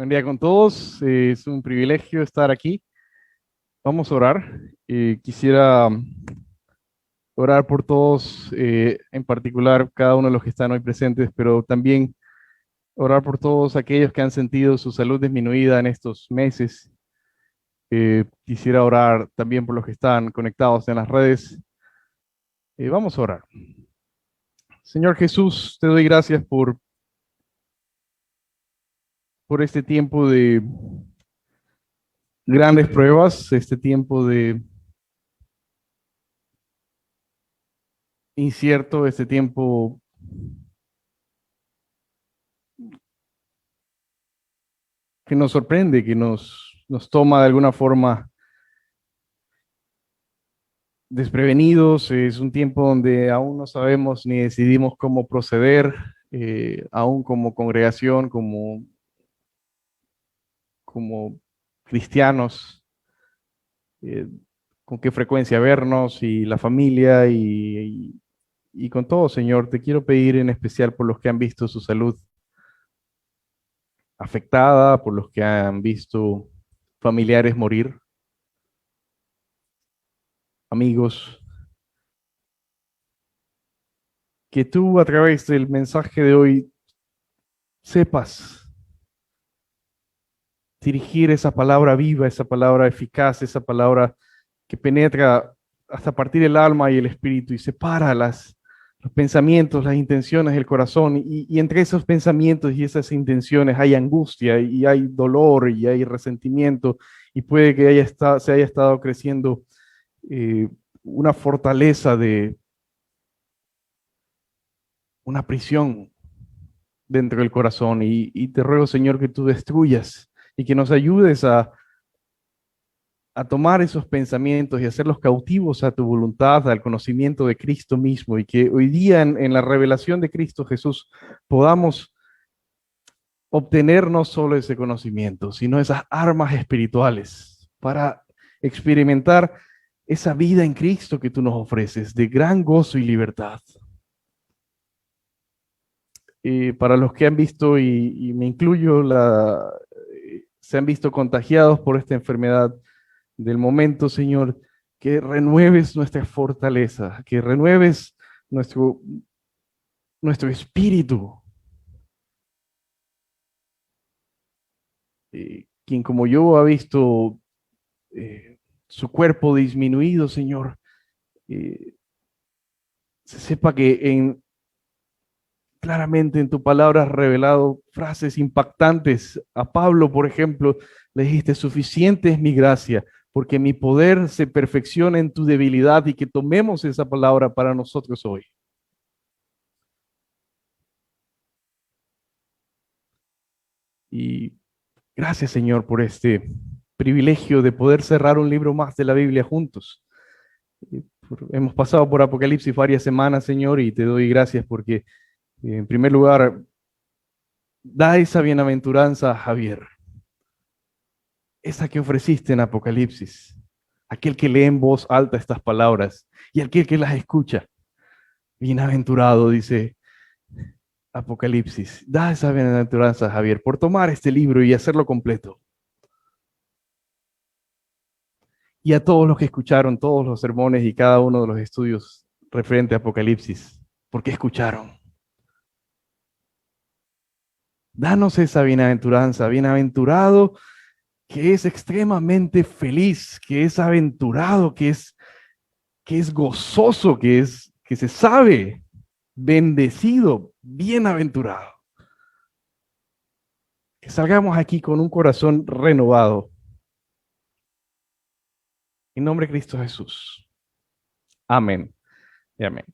Buen día con todos. Es un privilegio estar aquí. Vamos a orar. Quisiera orar por todos, en particular cada uno de los que están hoy presentes, pero también orar por todos aquellos que han sentido su salud disminuida en estos meses. Quisiera orar también por los que están conectados en las redes. Vamos a orar. Señor Jesús, te doy gracias por este tiempo de grandes pruebas, este tiempo de incierto, este tiempo que nos sorprende, que nos toma de alguna forma desprevenidos. Es un tiempo donde aún no sabemos ni decidimos cómo proceder, aún como congregación, como cristianos, eh, con qué frecuencia vernos y la familia y con todo, Señor. Te quiero pedir en especial por los que han visto su salud afectada, por los que han visto familiares morir, amigos, que tú a través del mensaje de hoy sepas dirigir esa palabra viva, esa palabra eficaz, esa palabra que penetra hasta partir el alma y el espíritu y separa los pensamientos, las intenciones del corazón. Y entre esos pensamientos y esas intenciones hay angustia y hay dolor y hay resentimiento y puede que se haya estado creciendo eh, una fortaleza de una prisión dentro del corazón. Y te ruego, Señor, que tú destruyas y que nos ayudes a tomar esos pensamientos y hacerlos cautivos a tu voluntad, al conocimiento de Cristo mismo, y que hoy día en la revelación de Cristo Jesús podamos obtener no solo ese conocimiento, sino esas armas espirituales para experimentar esa vida en Cristo que tú nos ofreces, de gran gozo y libertad. Para los que han visto, y me incluyo, se han visto contagiados por esta enfermedad del momento, Señor, que renueves nuestra fortaleza, que renueves nuestro, nuestro espíritu. Quien como yo ha visto su cuerpo disminuido, Señor, se sepa que claramente en tu palabra has revelado frases impactantes. A Pablo, por ejemplo, le dijiste: suficiente es mi gracia, porque mi poder se perfecciona en tu debilidad, y que tomemos esa palabra para nosotros hoy. Y gracias, Señor, por este privilegio de poder cerrar un libro más de la Biblia juntos. Hemos pasado por Apocalipsis varias semanas, Señor, y te doy gracias porque, en primer lugar, da esa bienaventuranza a Javier, esa que ofreciste en Apocalipsis, aquel que lee en voz alta estas palabras y aquel que las escucha. Bienaventurado, dice Apocalipsis. Da esa bienaventuranza a Javier por tomar este libro y hacerlo completo. Y a todos los que escucharon todos los sermones y cada uno de los estudios referente a Apocalipsis, porque escucharon. Danos esa bienaventuranza, bienaventurado que es extremadamente feliz, que es aventurado, que es gozoso, que se sabe bendecido, bienaventurado. Que salgamos aquí con un corazón renovado. En nombre de Cristo Jesús. Amén. Y amén.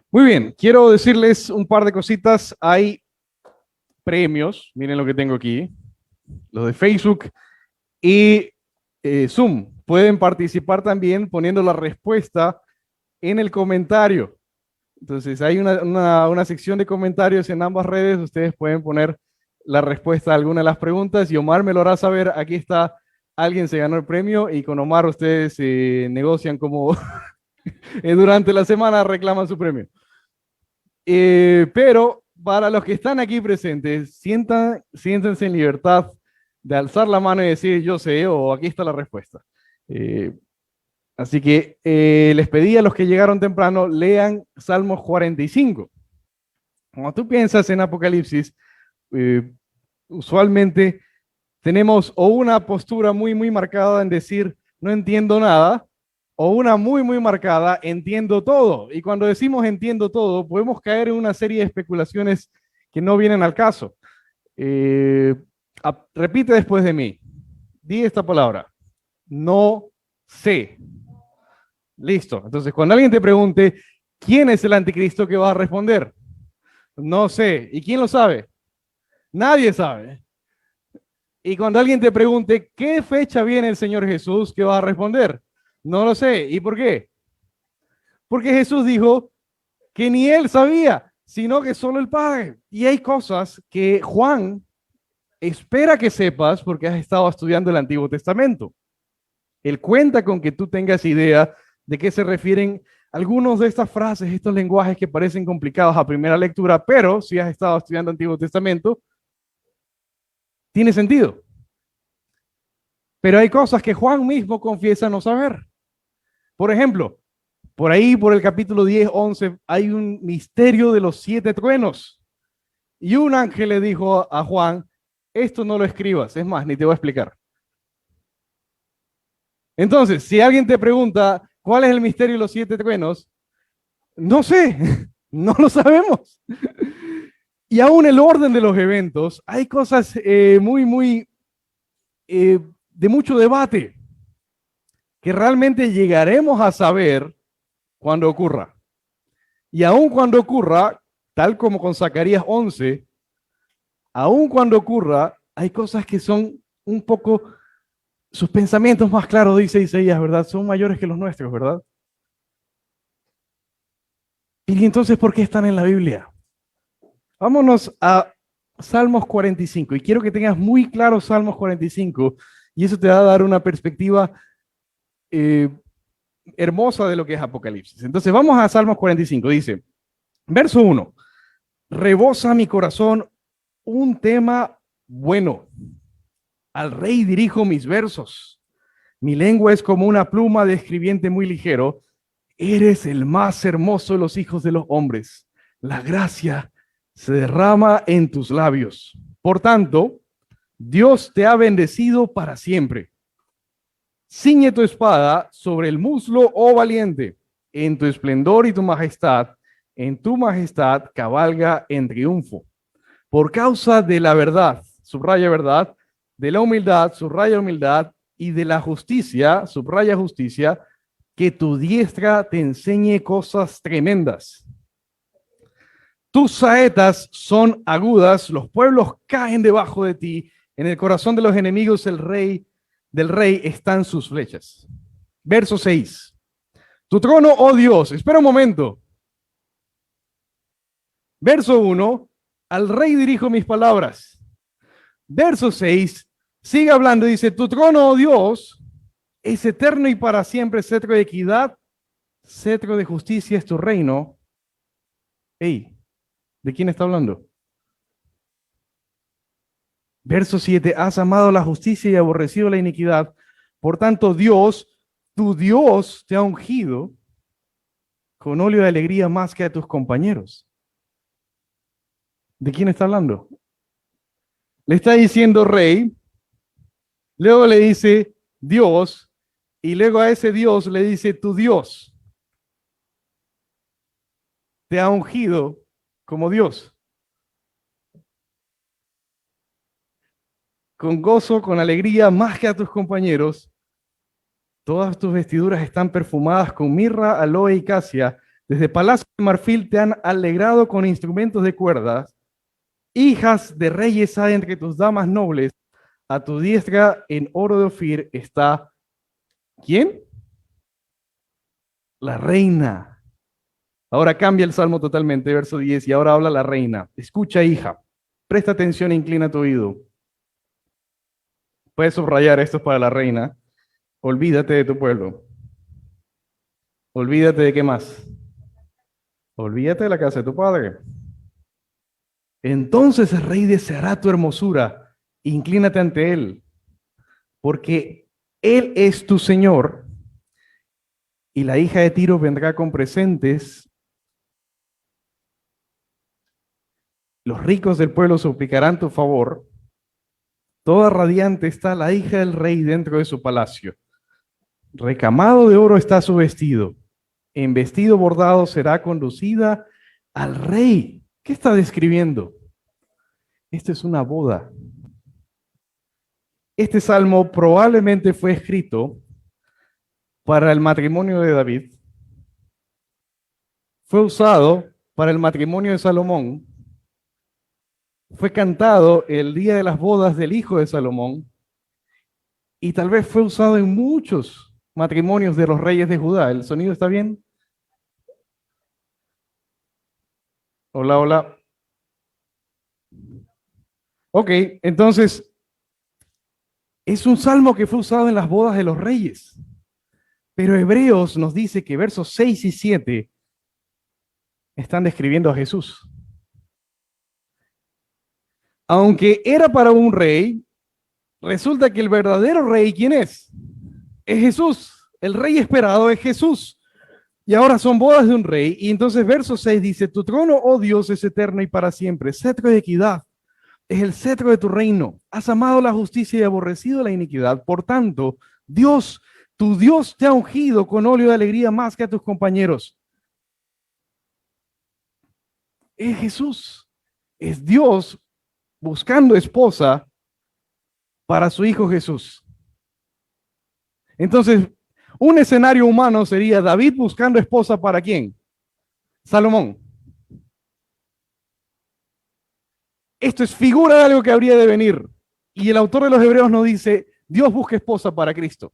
Muy bien, quiero decirles un par de cositas. Hay premios, miren lo que tengo aquí, los de Facebook y Zoom. Pueden participar también poniendo la respuesta en el comentario. Entonces hay una sección de comentarios en ambas redes. Ustedes pueden poner la respuesta a alguna de las preguntas y Omar me lo hará saber. Aquí está, alguien se ganó el premio, y con Omar ustedes negocian como durante la semana reclaman su premio. Pero para los que están aquí presentes, siéntense en libertad de alzar la mano y decir yo sé o aquí está la respuesta. Eh, Así que les pedí a los que llegaron temprano, lean Salmos 45. Cuando tú piensas en Apocalipsis, eh, usualmente tenemos o una postura muy marcada en decir no entiendo nada, o una muy marcada entiendo todo. Y cuando decimos entiendo todo, podemos caer en una serie de especulaciones que no vienen al caso. Repite después de mí. Di esta palabra. No sé. Listo. Entonces, cuando alguien te pregunte, ¿quién es el anticristo? ¿Qué vas a responder? No sé. ¿Y quién lo sabe? Nadie sabe. Y cuando alguien te pregunte, ¿qué fecha viene el Señor Jesús? ¿Qué vas a responder? No lo sé. ¿Y por qué? Porque Jesús dijo que ni él sabía, sino que solo el Padre. Y hay cosas que Juan espera que sepas porque has estado estudiando el Antiguo Testamento. Él cuenta con que tú tengas idea de qué se refieren algunos de estas frases, estos lenguajes que parecen complicados a primera lectura, pero si has estado estudiando Antiguo Testamento, tiene sentido. Pero hay cosas que Juan mismo confiesa no saber. Por ejemplo, por ahí, por el capítulo 10, 11, hay un misterio de los 7 truenos. Y un ángel le dijo a Juan, esto no lo escribas, es más, ni te voy a explicar. Entonces, si alguien te pregunta, ¿cuál es el misterio de los 7 truenos? No sé, no lo sabemos. Y aún el orden de los eventos, hay cosas de mucho debate que realmente llegaremos a saber cuando ocurra. Y aún cuando ocurra, tal como con Zacarías 11, aún cuando ocurra, hay cosas que son un poco, sus pensamientos más claros, dice Isaías, ¿verdad? Son mayores que los nuestros, ¿verdad? Y entonces, ¿por qué están en la Biblia? Vámonos a Salmos 45. Y quiero que tengas muy claro Salmos 45. Y eso te va a dar una perspectiva eh, hermosa de lo que es Apocalipsis. Entonces, vamos a Salmos 45. Dice, verso 1. Rebosa mi corazón un tema bueno. Al rey dirijo mis versos. Mi lengua es como una pluma de escribiente muy ligero. Eres el más hermoso de los hijos de los hombres. La gracia se derrama en tus labios. Por tanto, Dios te ha bendecido para siempre. Ciñe tu espada sobre el muslo, oh valiente. En tu esplendor y tu majestad, en tu majestad cabalga en triunfo. Por causa de la verdad, subraya verdad, de la humildad, subraya humildad, y de la justicia, subraya justicia, que tu diestra te enseñe cosas tremendas. Tus saetas son agudas, los pueblos caen debajo de ti, en el corazón de los enemigos del rey están sus flechas. Verso 6. Tu trono, oh Dios, espera un momento. Verso 1, al rey dirijo mis palabras. Verso 6, sigue hablando, dice, tu trono, oh Dios, es eterno y para siempre, cetro de equidad, cetro de justicia es tu reino. Hey, ¿de quién está hablando? Verso 7, has amado la justicia y aborrecido la iniquidad. Por tanto, Dios, tu Dios, te ha ungido con óleo de alegría más que a tus compañeros. ¿De quién está hablando? Le está diciendo rey, luego le dice Dios, y luego a ese Dios le dice tu Dios. Te ha ungido como Dios. Con gozo, con alegría, más que a tus compañeros. Todas tus vestiduras están perfumadas con mirra, aloe y casia. Desde palacio de marfil te han alegrado con instrumentos de cuerdas. Hijas de reyes hay entre tus damas nobles. A tu diestra en oro de Ofir está, ¿quién? La reina. Ahora cambia el salmo totalmente, verso 10, y ahora habla la reina. Escucha, hija, presta atención e inclina tu oído. Puedes subrayar esto para la reina. Olvídate de tu pueblo. Olvídate de qué más. Olvídate de la casa de tu padre. Entonces el rey deseará tu hermosura, inclínate ante él, porque él es tu señor, y la hija de Tiro vendrá con presentes. Los ricos del pueblo suplicarán tu favor. Toda radiante está la hija del rey dentro de su palacio. Recamado de oro está su vestido. En vestido bordado será conducida al rey. ¿Qué está describiendo? Esta es una boda. Este salmo probablemente fue escrito para el matrimonio de David. Fue usado para el matrimonio de Salomón. Fue cantado el día de las bodas del hijo de Salomón. Y tal vez fue usado en muchos matrimonios de los reyes de Judá. ¿El sonido está bien? Hola, hola. Ok, entonces es un salmo que fue usado en las bodas de los reyes. Pero Hebreos nos dice que versos 6 y 7 están describiendo a Jesús. Aunque era para un rey, resulta que el verdadero rey, ¿quién es? Es Jesús. El rey esperado es Jesús. Y ahora son bodas de un rey. Y entonces verso 6 dice, tu trono, oh Dios, es eterno y para siempre. Cetro de equidad es el cetro de tu reino. Has amado la justicia y aborrecido la iniquidad. Por tanto, Dios, tu Dios te ha ungido con óleo de alegría más que a tus compañeros. Es Jesús. Es Dios buscando esposa para su hijo Jesús. Entonces, un escenario humano sería David buscando esposa para ¿quién? Salomón. Esto es figura de algo que habría de venir. Y el autor de los Hebreos nos dice, Dios busca esposa para Cristo.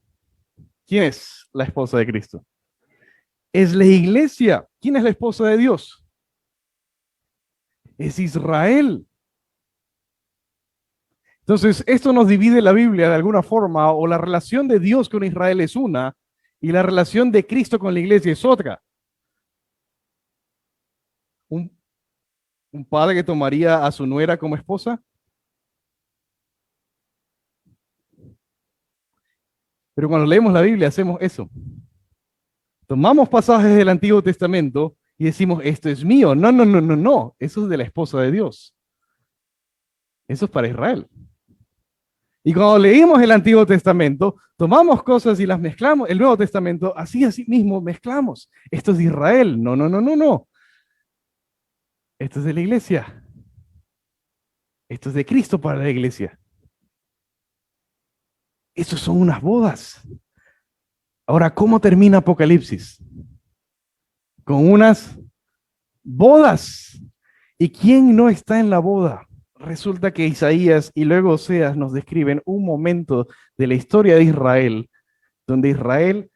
¿Quién es la esposa de Cristo? Es la iglesia. ¿Quién es la esposa de Dios? Es Israel. Entonces, esto nos divide la Biblia de alguna forma, o la relación de Dios con Israel es una, y la relación de Cristo con la iglesia es otra. Un padre que tomaría a su nuera como esposa. Pero cuando leemos la Biblia hacemos eso. Tomamos pasajes del Antiguo Testamento y decimos, esto es mío. No, no, no, no, no. Eso es de la esposa de Dios. Eso es para Israel. Y cuando leímos el Antiguo Testamento, tomamos cosas y las mezclamos. El Nuevo Testamento, así mismo mezclamos. Esto es de Israel. No, no, no, no, no. Esto es de la iglesia. Esto es de Cristo para la iglesia. Estos son unas bodas. Ahora, ¿cómo termina Apocalipsis? Con unas bodas. ¿Y quién no está en la boda? Resulta que Isaías y luego Oseas nos describen un momento de la historia de Israel, donde Israel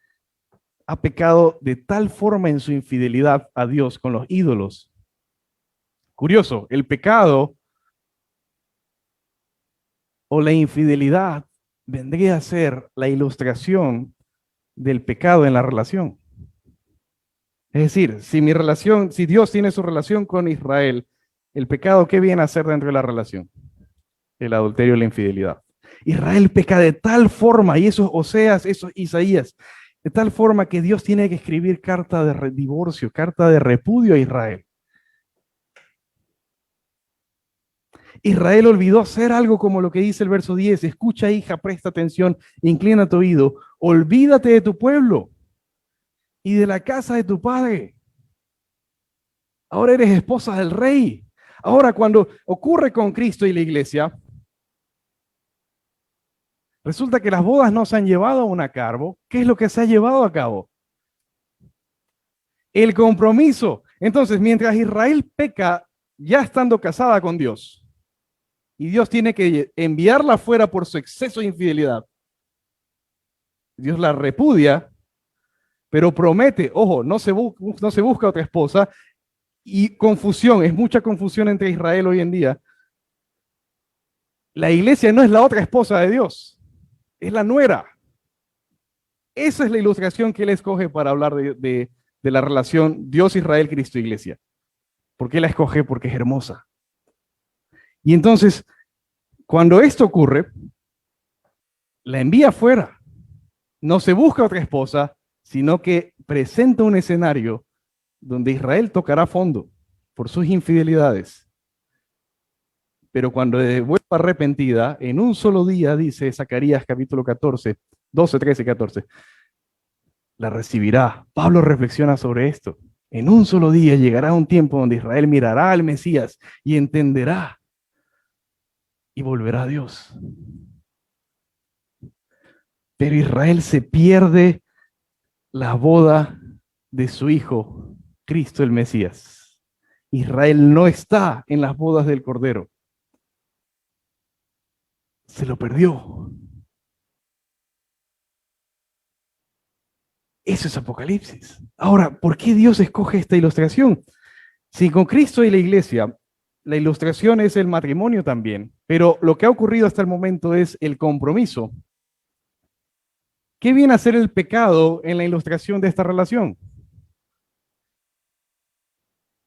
ha pecado de tal forma en su infidelidad a Dios con los ídolos. Curioso, el pecado o la infidelidad vendría a ser la ilustración del pecado en la relación. Es decir, si Dios tiene su relación con Israel, el pecado, ¿qué viene a hacer dentro de la relación? El adulterio y la infidelidad. Israel peca de tal forma, y eso es Oseas, eso es Isaías, de tal forma que Dios tiene que escribir carta de divorcio, carta de repudio a Israel. Israel olvidó hacer algo como lo que dice el verso 10. Escucha, hija, presta atención, inclina tu oído, olvídate de tu pueblo y de la casa de tu padre. Ahora eres esposa del rey. Ahora, cuando ocurre con Cristo y la iglesia, resulta que las bodas no se han llevado aún a cabo. ¿Qué es lo que se ha llevado a cabo? El compromiso. Entonces, mientras Israel peca ya estando casada con Dios, y Dios tiene que enviarla fuera por su exceso de infidelidad, Dios la repudia, pero promete, ojo, no se busca otra esposa, y confusión, es mucha confusión entre Israel hoy en día. La iglesia no es la otra esposa de Dios, es la nuera. Esa es la ilustración que él escoge para hablar de la relación Dios, Israel, Cristo, iglesia. ¿Por qué la escoge? Porque es hermosa. Y entonces, cuando esto ocurre, la envía fuera. No se busca otra esposa, sino que presenta un escenario donde Israel tocará fondo por sus infidelidades. Pero cuando vuelva arrepentida, en un solo día, dice Zacarías capítulo 14, 12, 13, 14, la recibirá. Pablo reflexiona sobre esto. En un solo día llegará un tiempo donde Israel mirará al Mesías y entenderá y volverá a Dios. Pero Israel se pierde la boda de su hijo, Cristo el Mesías. Israel no está en las bodas del Cordero. Se lo perdió. Eso es Apocalipsis. Ahora, ¿por qué Dios escoge esta ilustración? Si con Cristo y la iglesia, la ilustración es el matrimonio también, pero lo que ha ocurrido hasta el momento es el compromiso. ¿Qué viene a ser el pecado en la ilustración de esta relación?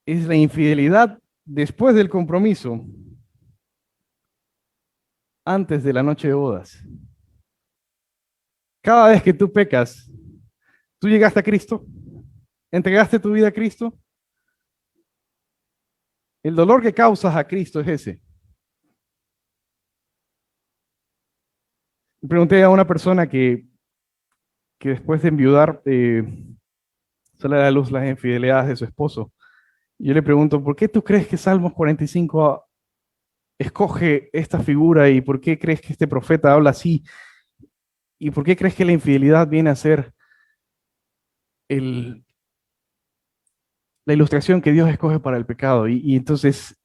Es la infidelidad después del compromiso, antes de la noche de bodas. Cada vez que tú pecas, tú llegaste a Cristo, entregaste tu vida a Cristo. El dolor que causas a Cristo es ese. Pregunté a una persona que después de enviudar sale a la luz las infidelidades de su esposo. Yo le pregunto, ¿por qué tú crees que Salmos 45 escoge esta figura y por qué crees que este profeta habla así? ¿Y por qué crees que la infidelidad viene a ser la ilustración que Dios escoge para el pecado? Y entonces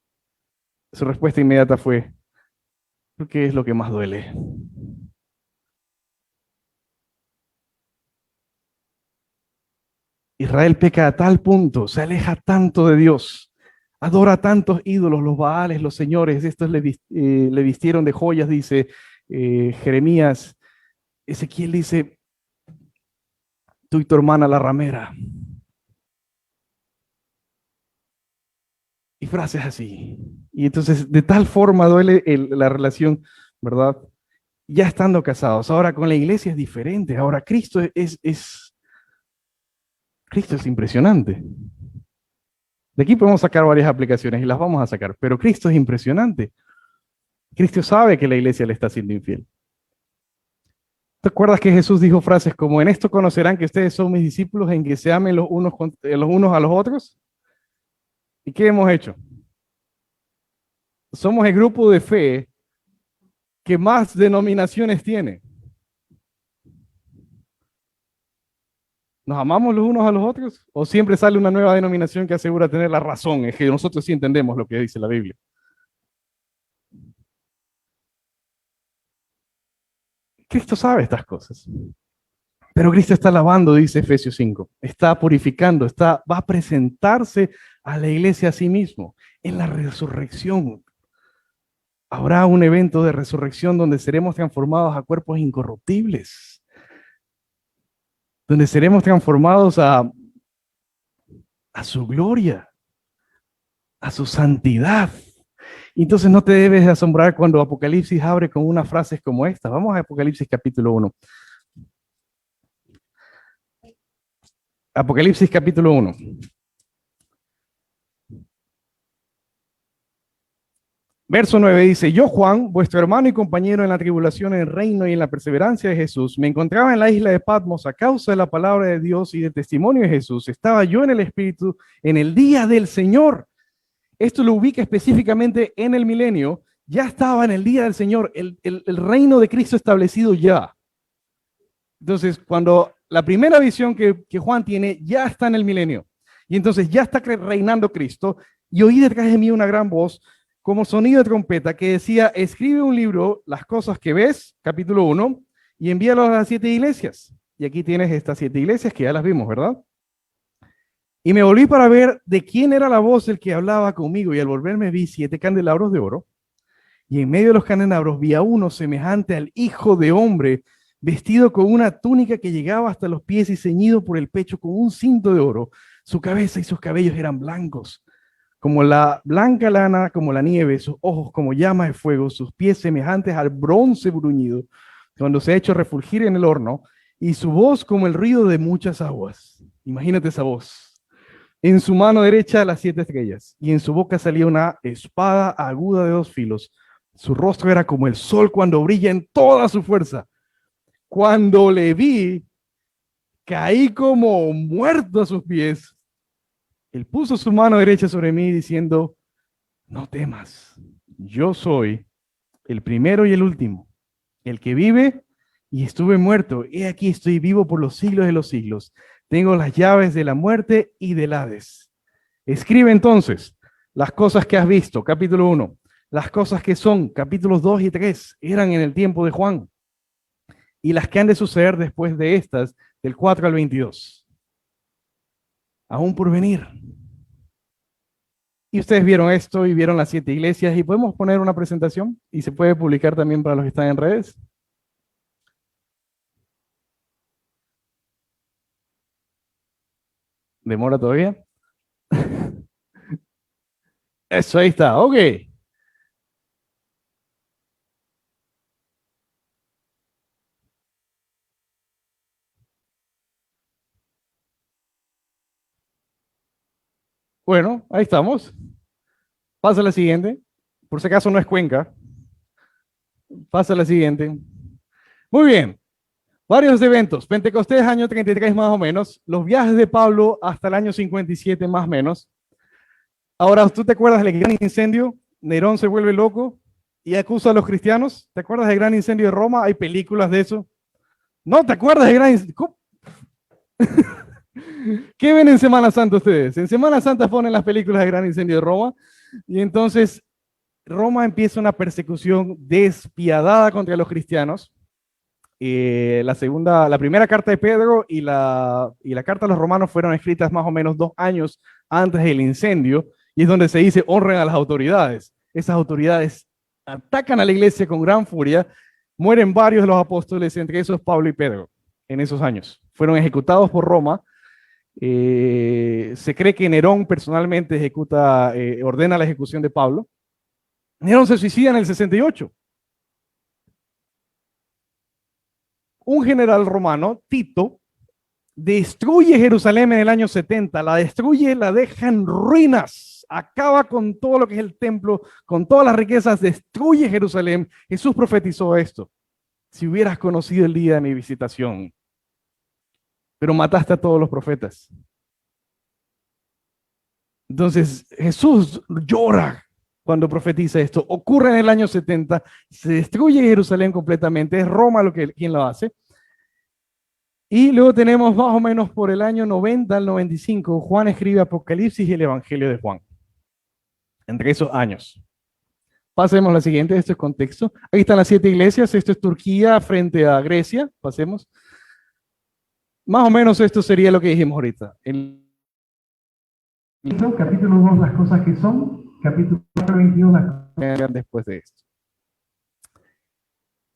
su respuesta inmediata fue, porque es lo que más duele. Israel peca a tal punto, se aleja tanto de Dios, adora tantos ídolos, los Baales, los señores, estos le vistieron de joyas, dice Jeremías. Ezequiel dice, tú y tu hermana la ramera. Y frases así. Y entonces, de tal forma duele la relación, ¿verdad? Ya estando casados. Ahora con la iglesia es diferente. Ahora Cristo Cristo es impresionante. De aquí podemos sacar varias aplicaciones y las vamos a sacar, pero Cristo es impresionante. Cristo sabe que la iglesia le está siendo infiel. ¿Te acuerdas que Jesús dijo frases como, en esto conocerán que ustedes son mis discípulos, en que se amen los unos a los otros? ¿Y qué hemos hecho? Somos el grupo de fe que más denominaciones tiene. ¿Nos amamos los unos a los otros? ¿O siempre sale una nueva denominación que asegura tener la razón? Es que nosotros sí entendemos lo que dice la Biblia. Cristo sabe estas cosas. Pero Cristo está lavando, dice Efesios 5. Está purificando, va a presentarse a la iglesia a sí mismo. En la resurrección habrá un evento de resurrección donde seremos transformados a cuerpos incorruptibles. Donde seremos transformados a su gloria, a su santidad. Entonces no te debes de asombrar cuando Apocalipsis abre con unas frases como esta. Vamos a Apocalipsis capítulo 1. Apocalipsis capítulo 1. Verso 9 dice, yo Juan, vuestro hermano y compañero en la tribulación, en el reino y en la perseverancia de Jesús, me encontraba en la isla de Patmos a causa de la palabra de Dios y del testimonio de Jesús. Estaba yo en el Espíritu en el día del Señor. Esto lo ubica específicamente en el milenio. Ya estaba en el día del Señor, el reino de Cristo establecido ya. Entonces, cuando la primera visión que Juan tiene ya está en el milenio, y entonces ya está reinando Cristo, y oí detrás de mí una gran voz, como sonido de trompeta, que decía, escribe un libro, las cosas que ves, capítulo 1, y envíalo a las 7 iglesias. Y aquí tienes estas 7 iglesias que ya las vimos, ¿verdad? Y me volví para ver de quién era la voz el que hablaba conmigo, y al volverme vi 7 candelabros de oro, y en medio de los candelabros vi a uno semejante al Hijo de Hombre, vestido con una túnica que llegaba hasta los pies y ceñido por el pecho con un cinto de oro. Su cabeza y sus cabellos eran blancos, como la blanca lana, como la nieve, sus ojos como llamas de fuego, sus pies semejantes al bronce bruñido, cuando se ha hecho refulgir en el horno, y su voz como el ruido de muchas aguas. Imagínate esa voz. En su mano derecha las 7 estrellas, y en su boca salía una espada aguda de 2 filos. Su rostro era como el sol cuando brilla en toda su fuerza. Cuando le vi, caí como muerto a sus pies. Él puso su mano derecha sobre mí diciendo, no temas, yo soy el primero y el último, el que vive y estuve muerto. He aquí estoy vivo por los siglos de los siglos. Tengo las llaves de la muerte y del Hades. Escribe entonces las cosas que has visto, capítulo 1. Las cosas que son, capítulos 2 y 3, eran en el tiempo de Juan. Y las que han de suceder después de estas, del 4 al 22. Aún por venir. Y ustedes vieron esto y vieron las 7 iglesias y podemos poner una presentación y se puede publicar también para los que están en redes. ¿Demora todavía? Eso, ahí está, ok. Bueno, ahí estamos. Pasa la siguiente. Por si acaso no es Cuenca. Pasa la siguiente. Muy bien. Varios eventos. Pentecostés, año 33 más o menos. Los viajes de Pablo hasta el año 57 más o menos. Ahora, ¿tú te acuerdas del gran incendio? Nerón se vuelve loco y acusa a los cristianos. ¿Te acuerdas del gran incendio de Roma? Hay películas de eso. ¿No te acuerdas del gran incendio? ¿Qué ven en Semana Santa ustedes? En Semana Santa ponen las películas del gran incendio de Roma y entonces Roma empieza una persecución despiadada contra los cristianos. La primera carta de Pedro y la carta a los romanos fueron escritas más o menos 2 años antes del incendio, y es donde se dice honren a las autoridades. Esas autoridades atacan a la iglesia con gran furia, mueren varios de los apóstoles, entre esos Pablo y Pedro, en esos años. Fueron ejecutados por Roma. Se cree que Nerón personalmente ordena la ejecución de Pablo. Nerón se suicida en el 68. Un general romano, Tito, destruye Jerusalén en el año 70, la destruye, la deja en ruinas, acaba con todo lo que es el templo, con todas las riquezas, destruye Jerusalén. Jesús profetizó esto: si hubieras conocido el día de mi visitación, pero mataste a todos los profetas. Entonces Jesús llora cuando profetiza esto. Ocurre en el año 70, se destruye Jerusalén completamente, es Roma quien lo hace. Y luego tenemos más o menos por el año 90 al 95, Juan escribe Apocalipsis y el Evangelio de Juan. Entre esos años. Pasemos a la siguiente, esto es contexto. Ahí están las 7 iglesias, esto es Turquía frente a Grecia, pasemos. Más o menos esto sería lo que dijimos ahorita. Capítulo 2, las cosas que son. Capítulo 4, 22, las cosas que hagan después de esto.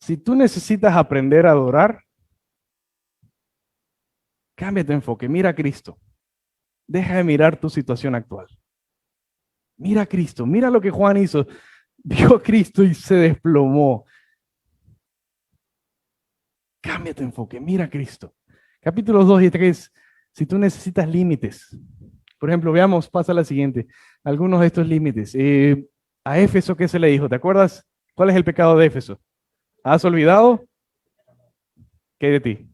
Si tú necesitas aprender a adorar, cambia tu enfoque, mira a Cristo. Deja de mirar tu situación actual. Mira a Cristo, mira lo que Juan hizo. Vio a Cristo y se desplomó. Cambia tu enfoque, mira a Cristo. Capítulos 2 y 3, si tú necesitas límites. Por ejemplo, veamos, pasa la siguiente. Algunos de estos límites. A Éfeso, ¿qué se le dijo? ¿Te acuerdas? ¿Cuál es el pecado de Éfeso? ¿Has olvidado? ¿Qué de ti?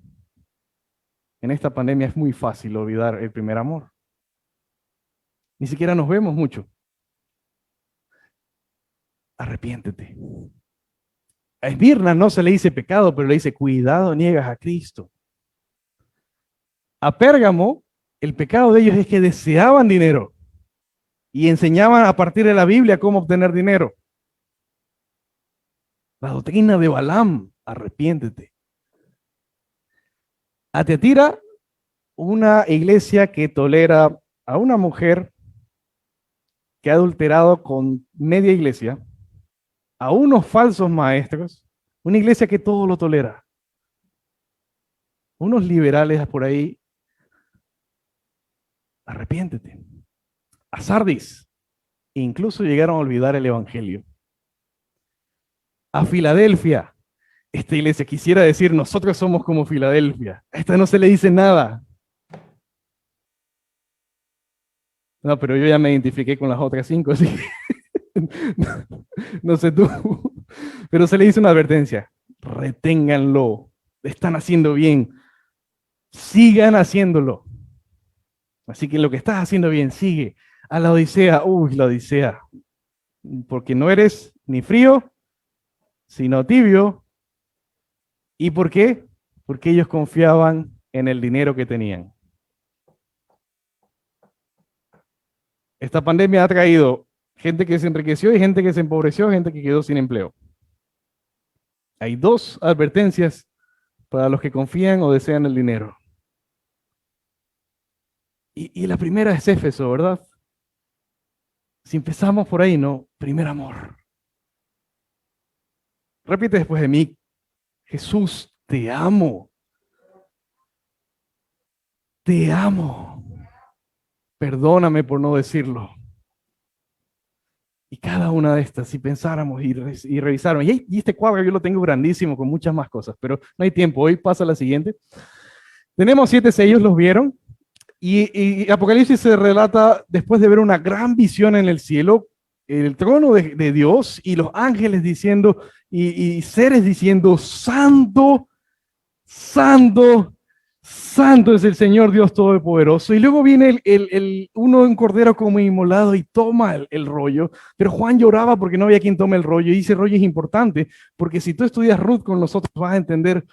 En esta pandemia es muy fácil olvidar el primer amor. Ni siquiera nos vemos mucho. Arrepiéntete. A Esmirna no se le dice pecado, pero le dice cuidado, niegas a Cristo. A Pérgamo, el pecado de ellos es que deseaban dinero y enseñaban a partir de la Biblia cómo obtener dinero. La doctrina de Balaam, arrepiéntete. A Tiatira, una iglesia que tolera a una mujer que ha adulterado con media iglesia, a unos falsos maestros, una iglesia que todo lo tolera, unos liberales por ahí, arrepiéntete. A Sardis, e incluso llegaron a olvidar el Evangelio. A Filadelfia, esta iglesia quisiera decir, nosotros somos como Filadelfia. A esta no se le dice nada. No, pero yo ya me identifiqué con las otras 5, así que no sé tú. Pero se le dice una advertencia. Reténganlo. Están haciendo bien. Sigan haciéndolo. Así que lo que estás haciendo bien, sigue. A la Odisea, la Odisea. Porque no eres ni frío, sino tibio. ¿Y por qué? Porque ellos confiaban en el dinero que tenían. Esta pandemia ha traído gente que se enriqueció y gente que se empobreció, gente que quedó sin empleo. Hay 2 advertencias para los que confían o desean el dinero. Y la primera es Éfeso, ¿verdad? Si empezamos por ahí, ¿no? Primer amor. Repite después de mí, Jesús, te amo. Te amo. Perdóname por no decirlo. Y cada una de estas, si pensáramos y revisáramos, y este cuadro yo lo tengo grandísimo con muchas más cosas, pero no hay tiempo, hoy pasa la siguiente. Tenemos 7 sellos, ¿los vieron? Y Apocalipsis se relata después de ver una gran visión en el cielo, el trono de Dios y los ángeles diciendo, y seres diciendo, santo, santo, santo es el Señor Dios Todopoderoso. Y luego viene uno en cordero como inmolado y toma el rollo. Pero Juan lloraba porque no había quien tome el rollo. Y ese rollo es importante porque si tú estudias Ruth con nosotros vas a entender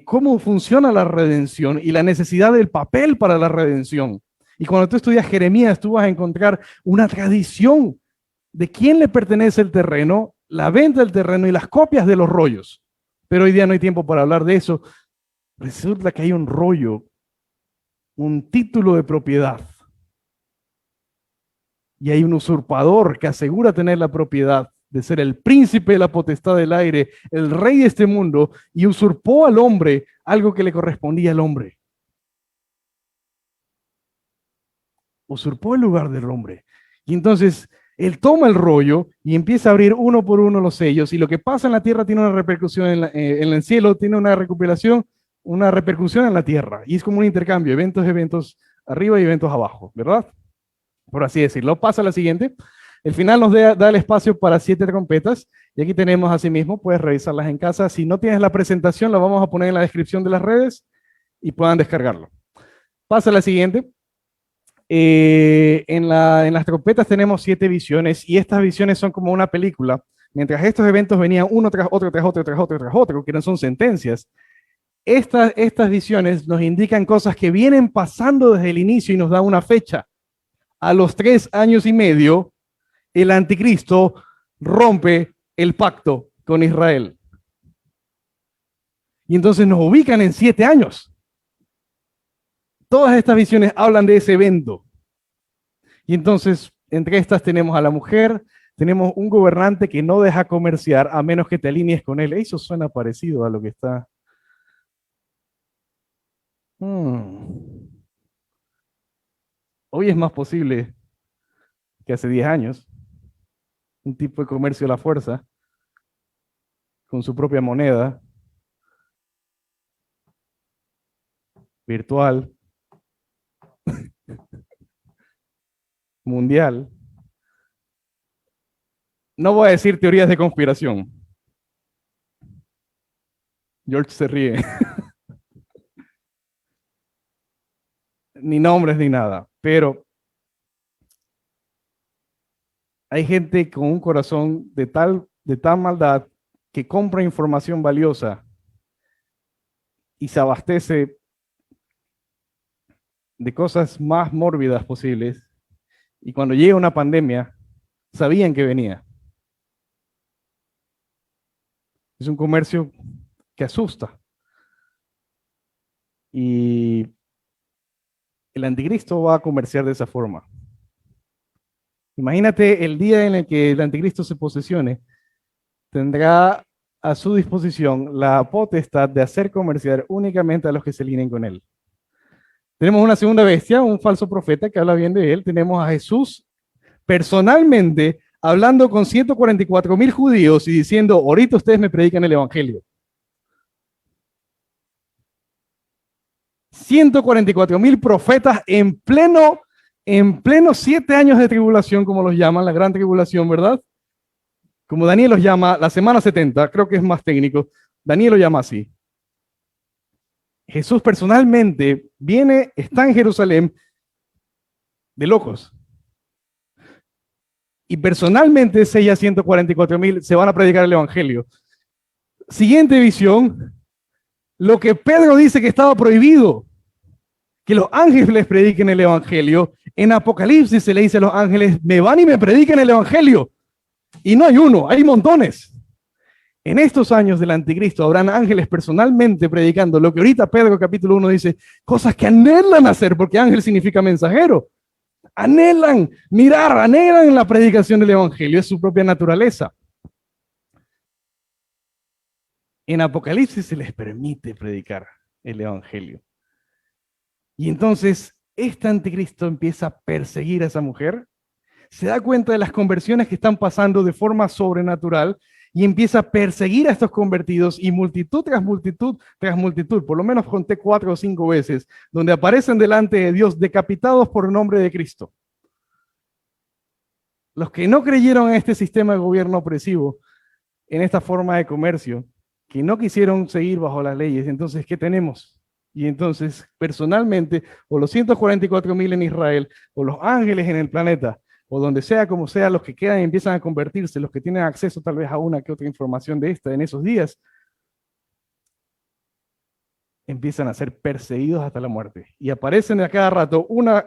cómo funciona la redención y la necesidad del papel para la redención. Y cuando tú estudias Jeremías, tú vas a encontrar una tradición de quién le pertenece el terreno, la venta del terreno y las copias de los rollos. Pero hoy día no hay tiempo para hablar de eso. Resulta que hay un rollo, un título de propiedad. Y hay un usurpador que asegura tener la propiedad de ser el príncipe de la potestad del aire, el rey de este mundo, y usurpó al hombre algo que le correspondía al hombre. Usurpó el lugar del hombre. Y entonces él toma el rollo y empieza a abrir uno por uno los sellos, y lo que pasa en la tierra tiene una repercusión en el cielo, tiene una repercusión en la tierra, y es como un intercambio, eventos arriba y eventos abajo, ¿verdad? Por así decirlo. Pasa a la siguiente. El final nos da el espacio para 7 trompetas, y aquí tenemos asimismo, puedes revisarlas en casa. Si no tienes la presentación, la vamos a poner en la descripción de las redes y puedan descargarlo. Pasa a la siguiente. En las trompetas tenemos 7 visiones, y estas visiones son como una película. Mientras estos eventos venían uno tras otro, tras otro, tras otro, tras otro, que no son sentencias, estas visiones nos indican cosas que vienen pasando desde el inicio y nos da una fecha. A los 3 años y medio, el anticristo rompe el pacto con Israel. Y entonces nos ubican en 7 años. Todas estas visiones hablan de ese evento. Y entonces, entre estas tenemos a la mujer, tenemos un gobernante que no deja comerciar a menos que te alinees con él. Eso suena parecido a lo que está. Hoy es más posible que hace 10 años. Un tipo de comercio a la fuerza, con su propia moneda, virtual, mundial. No voy a decir teorías de conspiración. George se ríe. Ni nombres ni nada, pero hay gente con un corazón de tal maldad que compra información valiosa y se abastece de cosas más mórbidas posibles, y cuando llega una pandemia, sabían que venía. Es un comercio que asusta. Y el anticristo va a comerciar de esa forma. Imagínate el día en el que el anticristo se posesione, tendrá a su disposición la potestad de hacer comerciar únicamente a los que se alineen con él. Tenemos una segunda bestia, un falso profeta que habla bien de él. Tenemos a Jesús personalmente hablando con 144,000 judíos y diciendo, ahorita ustedes me predican el evangelio. 144,000 profetas en pleno 7 años de tribulación, como los llaman, la gran tribulación, ¿verdad? Como Daniel los llama, la semana 70, creo que es más técnico. Daniel lo llama así. Jesús personalmente viene, está en Jerusalén de locos. Y personalmente sella 144,000, se van a predicar el evangelio. Siguiente visión, lo que Pedro dice que estaba prohibido, que los ángeles les prediquen el evangelio. En Apocalipsis se le dice a los ángeles, me van y me predican el evangelio. Y no hay uno, hay montones. En estos años del anticristo habrán ángeles personalmente predicando lo que ahorita Pedro capítulo 1 dice, cosas que anhelan hacer, porque ángel significa mensajero. Anhelan mirar, anhelan la predicación del evangelio, es su propia naturaleza. En Apocalipsis se les permite predicar el evangelio. Y entonces este anticristo empieza a perseguir a esa mujer, se da cuenta de las conversiones que están pasando de forma sobrenatural y empieza a perseguir a estos convertidos y multitud tras multitud tras multitud, por lo menos conté 4 o 5 veces, donde aparecen delante de Dios decapitados por el nombre de Cristo. Los que no creyeron en este sistema de gobierno opresivo, en esta forma de comercio, que no quisieron seguir bajo las leyes, entonces, ¿qué tenemos? Y entonces, personalmente, o los 144,000 en Israel, o los ángeles en el planeta, o donde sea como sea, los que quedan y empiezan a convertirse, los que tienen acceso tal vez a una que otra información de esta en esos días, empiezan a ser perseguidos hasta la muerte. Y aparecen a cada rato una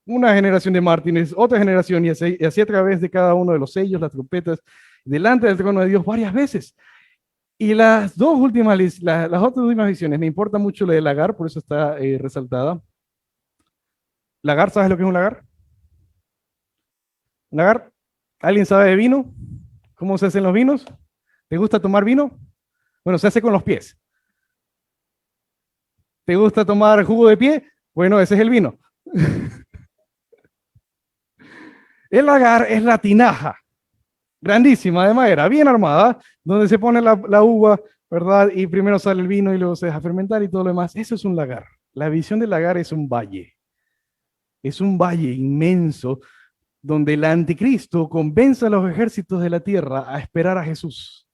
generación de mártires, otra generación, y así a través de cada uno de los sellos, las trompetas, delante del trono de Dios varias veces. Y las otras últimas visiones, me importa mucho la de lagar, por eso está resaltada. Lagar, ¿sabes lo que es un lagar? ¿Un lagar? ¿Alguien sabe de vino? ¿Cómo se hacen los vinos? ¿Te gusta tomar vino? Bueno, se hace con los pies. ¿Te gusta tomar jugo de pie? Bueno, ese es el vino. El lagar es la tinaja, grandísima de madera, bien armada, donde se pone la uva, ¿verdad? Y primero sale el vino y luego se deja fermentar y todo lo demás. Eso es un lagar. La visión del lagar es un valle. Es un valle inmenso donde el anticristo convence a los ejércitos de la tierra a esperar a Jesús.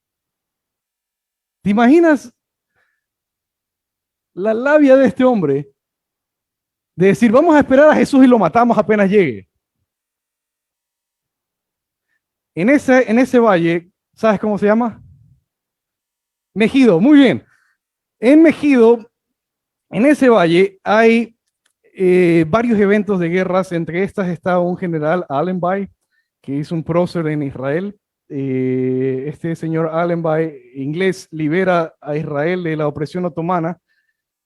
¿Te imaginas la labia de este hombre de decir, vamos a esperar a Jesús y lo matamos apenas llegue? En ese valle, ¿sabes cómo se llama? Megido, muy bien. En Megido, en ese valle, hay varios eventos de guerras. Entre estas está un general, Allenby, que es un prócer en Israel. Este señor Allenby, inglés, libera a Israel de la opresión otomana.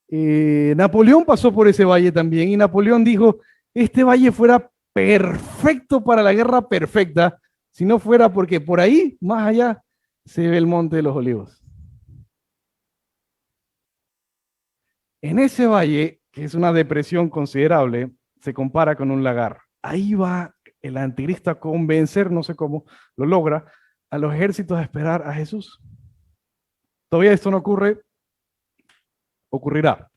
Napoleón pasó por ese valle también y Napoleón dijo, este valle fuera perfecto para la guerra perfecta, si no fuera porque por ahí, más allá, se ve el Monte de los Olivos. En ese valle, que es una depresión considerable, se compara con un lagar. Ahí va el anticristo a convencer, no sé cómo lo logra, a los ejércitos a esperar a Jesús. Todavía esto no ocurre, ocurrirá.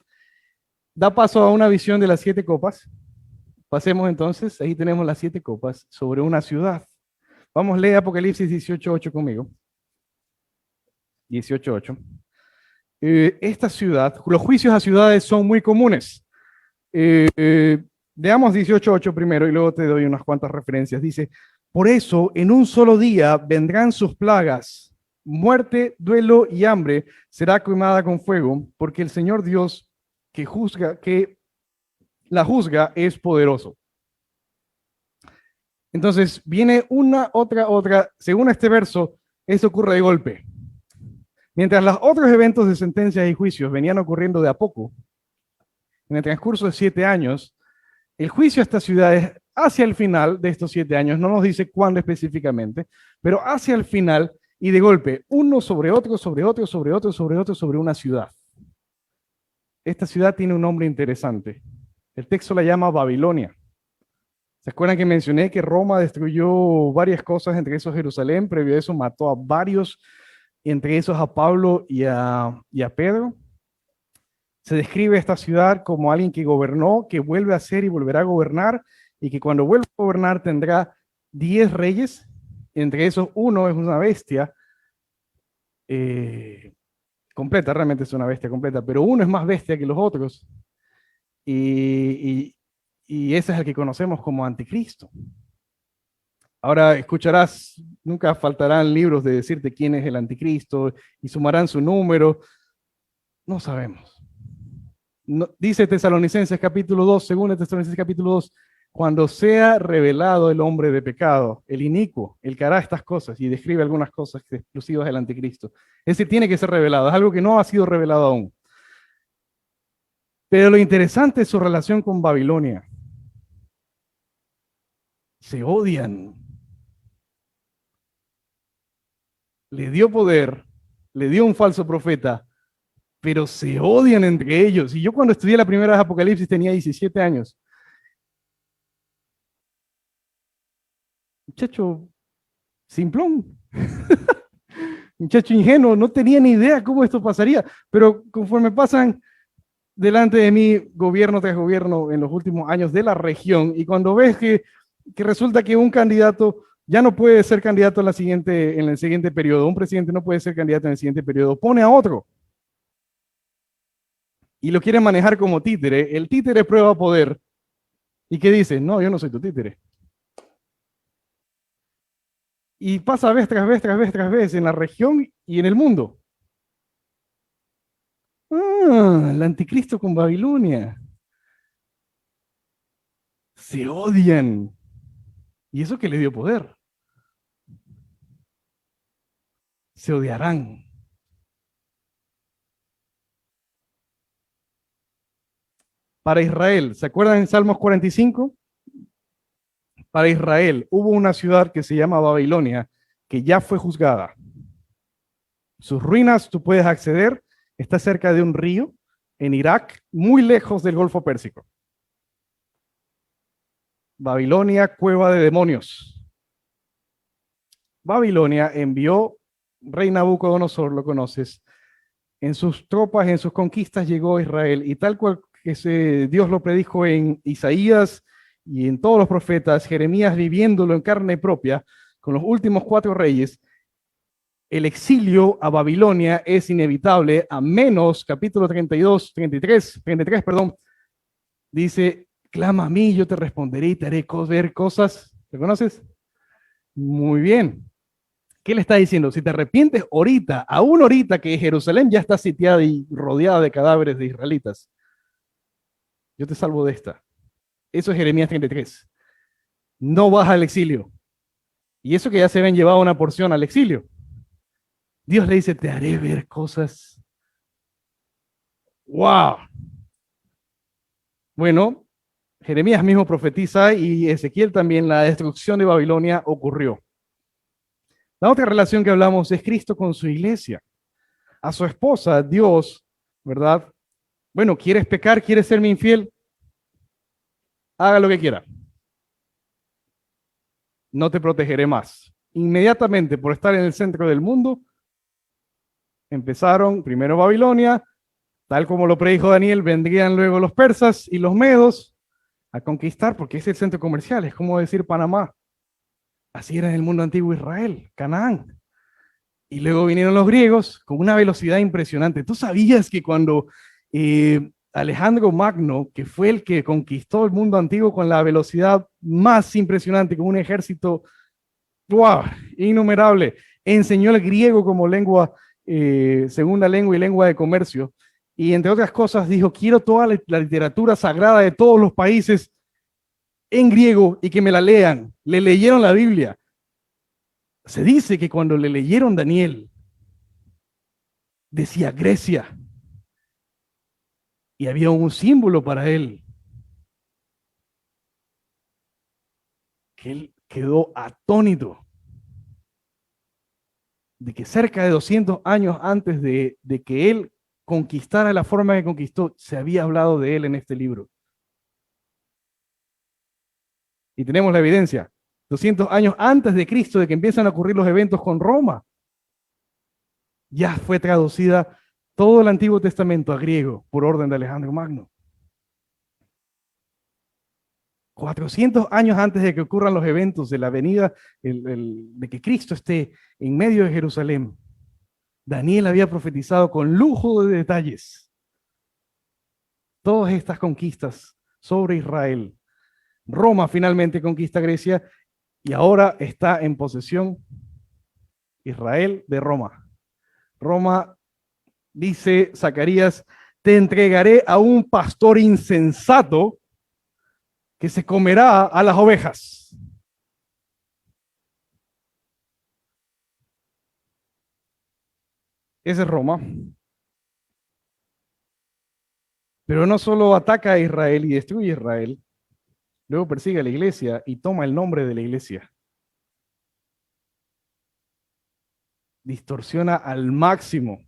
Da paso a una visión de las 7 copas. Pasemos entonces, ahí tenemos las 7 copas sobre una ciudad. Vamos a leer Apocalipsis 18:8 conmigo. 18:8. Esta ciudad, los juicios a ciudades son muy comunes. Veamos 18:8 primero y luego te doy unas cuantas referencias. Dice, por eso en un solo día vendrán sus plagas, muerte, duelo y hambre será quemada con fuego, porque el Señor Dios que la juzga es poderoso. Entonces viene otra, según este verso, esto ocurre de golpe. Mientras los otros eventos de sentencias y juicios venían ocurriendo de a poco, en el transcurso de 7 años, el juicio a estas ciudades hacia el final de estos 7 años, no nos dice cuándo específicamente, pero hacia el final y de golpe, uno sobre otro, sobre otro, sobre otro, sobre otro, sobre una ciudad. Esta ciudad tiene un nombre interesante. El texto la llama Babilonia. ¿Se acuerdan que mencioné que Roma destruyó varias cosas, entre esos Jerusalén? Previo a eso mató a varios, entre esos a Pablo y a Pedro. Se describe esta ciudad como alguien que gobernó, que vuelve a ser y volverá a gobernar, y que cuando vuelva a gobernar tendrá 10 reyes, entre esos uno es una bestia completa, realmente es una bestia completa, pero uno es más bestia que los otros, y, y ese es el que conocemos como anticristo. Ahora escucharás, nunca faltarán libros de decirte quién es el anticristo y sumarán su número. No sabemos. No, dice Tesalonicenses capítulo 2, según Tesalonicenses capítulo 2, cuando sea revelado el hombre de pecado, el inicuo, el que hará estas cosas, y describe algunas cosas exclusivas del anticristo. Es decir, tiene que ser revelado, es algo que no ha sido revelado aún. Pero lo interesante es su relación con Babilonia. Se odian. Le dio poder, le dio un falso profeta, pero se odian entre ellos. Y yo cuando estudié la primera vez Apocalipsis tenía 17 años. Muchacho simplón, muchacho ingenuo, no tenía ni idea cómo esto pasaría, pero conforme pasan delante de mí gobierno tras gobierno en los últimos años de la región, y cuando ves que resulta que un candidato ya no puede ser candidato en el siguiente periodo, un presidente no puede ser candidato en el siguiente periodo, pone a otro y lo quiere manejar como títere, el títere prueba poder. ¿Y qué dice? No, yo no soy tu títere. Y pasa vez tras vez, tras vez, tras vez en la región y en el mundo. El anticristo con Babilonia. Se odian. Y eso que le dio poder. Se odiarán. Para Israel, ¿se acuerdan en Salmos 45? Para Israel hubo una ciudad que se llama Babilonia, que ya fue juzgada. Sus ruinas tú puedes acceder, está cerca de un río en Irak, muy lejos del Golfo Pérsico. Babilonia, cueva de demonios. Babilonia envió, rey Nabucodonosor, lo conoces, en sus tropas, en sus conquistas llegó a Israel, y tal cual que Dios lo predijo en Isaías y en todos los profetas, Jeremías viviéndolo en carne propia, con los últimos 4 reyes, el exilio a Babilonia es inevitable, a menos, capítulo 33, perdón, dice, clama a mí, yo te responderé y te haré ver cosas. ¿Te conoces? Muy bien. ¿Qué le está diciendo? Si te arrepientes ahorita, aún ahorita que Jerusalén ya está sitiada y rodeada de cadáveres de israelitas, yo te salvo de esta. Eso es Jeremías 33. No vas al exilio. Y eso que ya se ven llevado una porción al exilio. Dios le dice, te haré ver cosas. ¡Wow! Bueno, Jeremías mismo profetiza y Ezequiel también, la destrucción de Babilonia ocurrió. La otra relación que hablamos es Cristo con su iglesia. A su esposa, Dios, ¿verdad? Bueno, ¿quieres pecar? ¿Quieres serme infiel? Haga lo que quiera. No te protegeré más. Inmediatamente, por estar en el centro del mundo, empezaron primero Babilonia, tal como lo predijo Daniel, vendrían luego los persas y los medos a conquistar, porque es el centro comercial, es como decir Panamá. Así era en el mundo antiguo Israel, Canaán. Y luego vinieron los griegos con una velocidad impresionante. ¿Tú sabías que cuando Alejandro Magno, que fue el que conquistó el mundo antiguo con la velocidad más impresionante, con un ejército ¡wow! Innumerable, enseñó el griego como lengua, segunda lengua y lengua de comercio? Y entre otras cosas dijo, quiero toda la literatura sagrada de todos los países en griego y que me la lean. Le leyeron la Biblia. Se dice que cuando le leyeron Daniel, decía Grecia. Y había un símbolo para él. Que él quedó atónito de que cerca de 200 años antes de que él conquistara la forma que conquistó, se había hablado de él en este libro. Y tenemos la evidencia. 200 años antes de Cristo, de que empiezan a ocurrir los eventos con Roma, ya fue traducida todo el Antiguo Testamento a griego por orden de Alejandro Magno. 400 años antes de que ocurran los eventos de la venida, de que Cristo esté en medio de Jerusalén, Daniel había profetizado con lujo de detalles todas estas conquistas sobre Israel. Roma finalmente conquista Grecia y ahora está en posesión Israel de Roma. Roma, dice Zacarías, te entregaré a un pastor insensato que se comerá a las ovejas. Ese es Roma. Pero no solo ataca a Israel y destruye a Israel, luego persigue a la iglesia y toma el nombre de la iglesia. Distorsiona al máximo,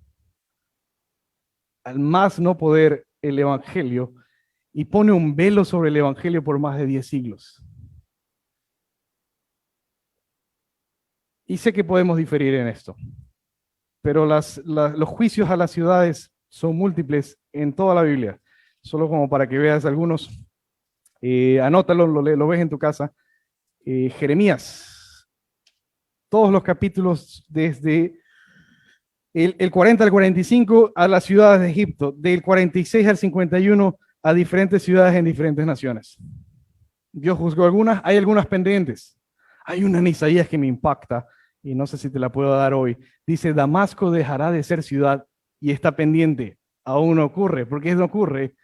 al más no poder, el evangelio y pone un velo sobre el evangelio por más de 10 siglos. Y sé que podemos diferir en esto, pero los juicios a las ciudades son múltiples en toda la Biblia. Solo como para que veas algunos, anótalo, lo ves en tu casa. Jeremías, todos los capítulos desde el 40 al 45 a las ciudades de Egipto, del 46 al 51 a diferentes ciudades en diferentes naciones. Dios juzgó algunas, hay algunas pendientes. Hay una en Isaías que me impacta y no sé si te la puedo dar hoy. Dice, Damasco dejará de ser ciudad y está pendiente. Aún no ocurre. ¿Por qué no ocurre?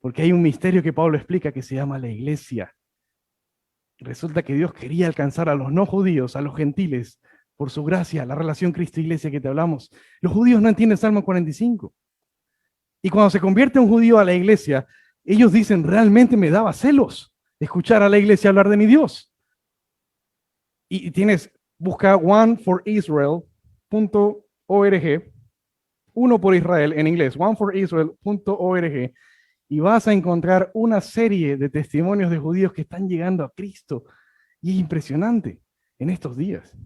Porque hay un misterio que Pablo explica que se llama la iglesia. Resulta que Dios quería alcanzar a los no judíos, a los gentiles, por su gracia, la relación Cristo-Iglesia que te hablamos. Los judíos no entienden Salmo 45. Y cuando se convierte un judío a la iglesia, ellos dicen, realmente me daba celos escuchar a la iglesia hablar de mi Dios. Y busca oneforisrael.org, uno por Israel en inglés, oneforisrael.org, y vas a encontrar una serie de testimonios de judíos que están llegando a Cristo. Y es impresionante en estos días.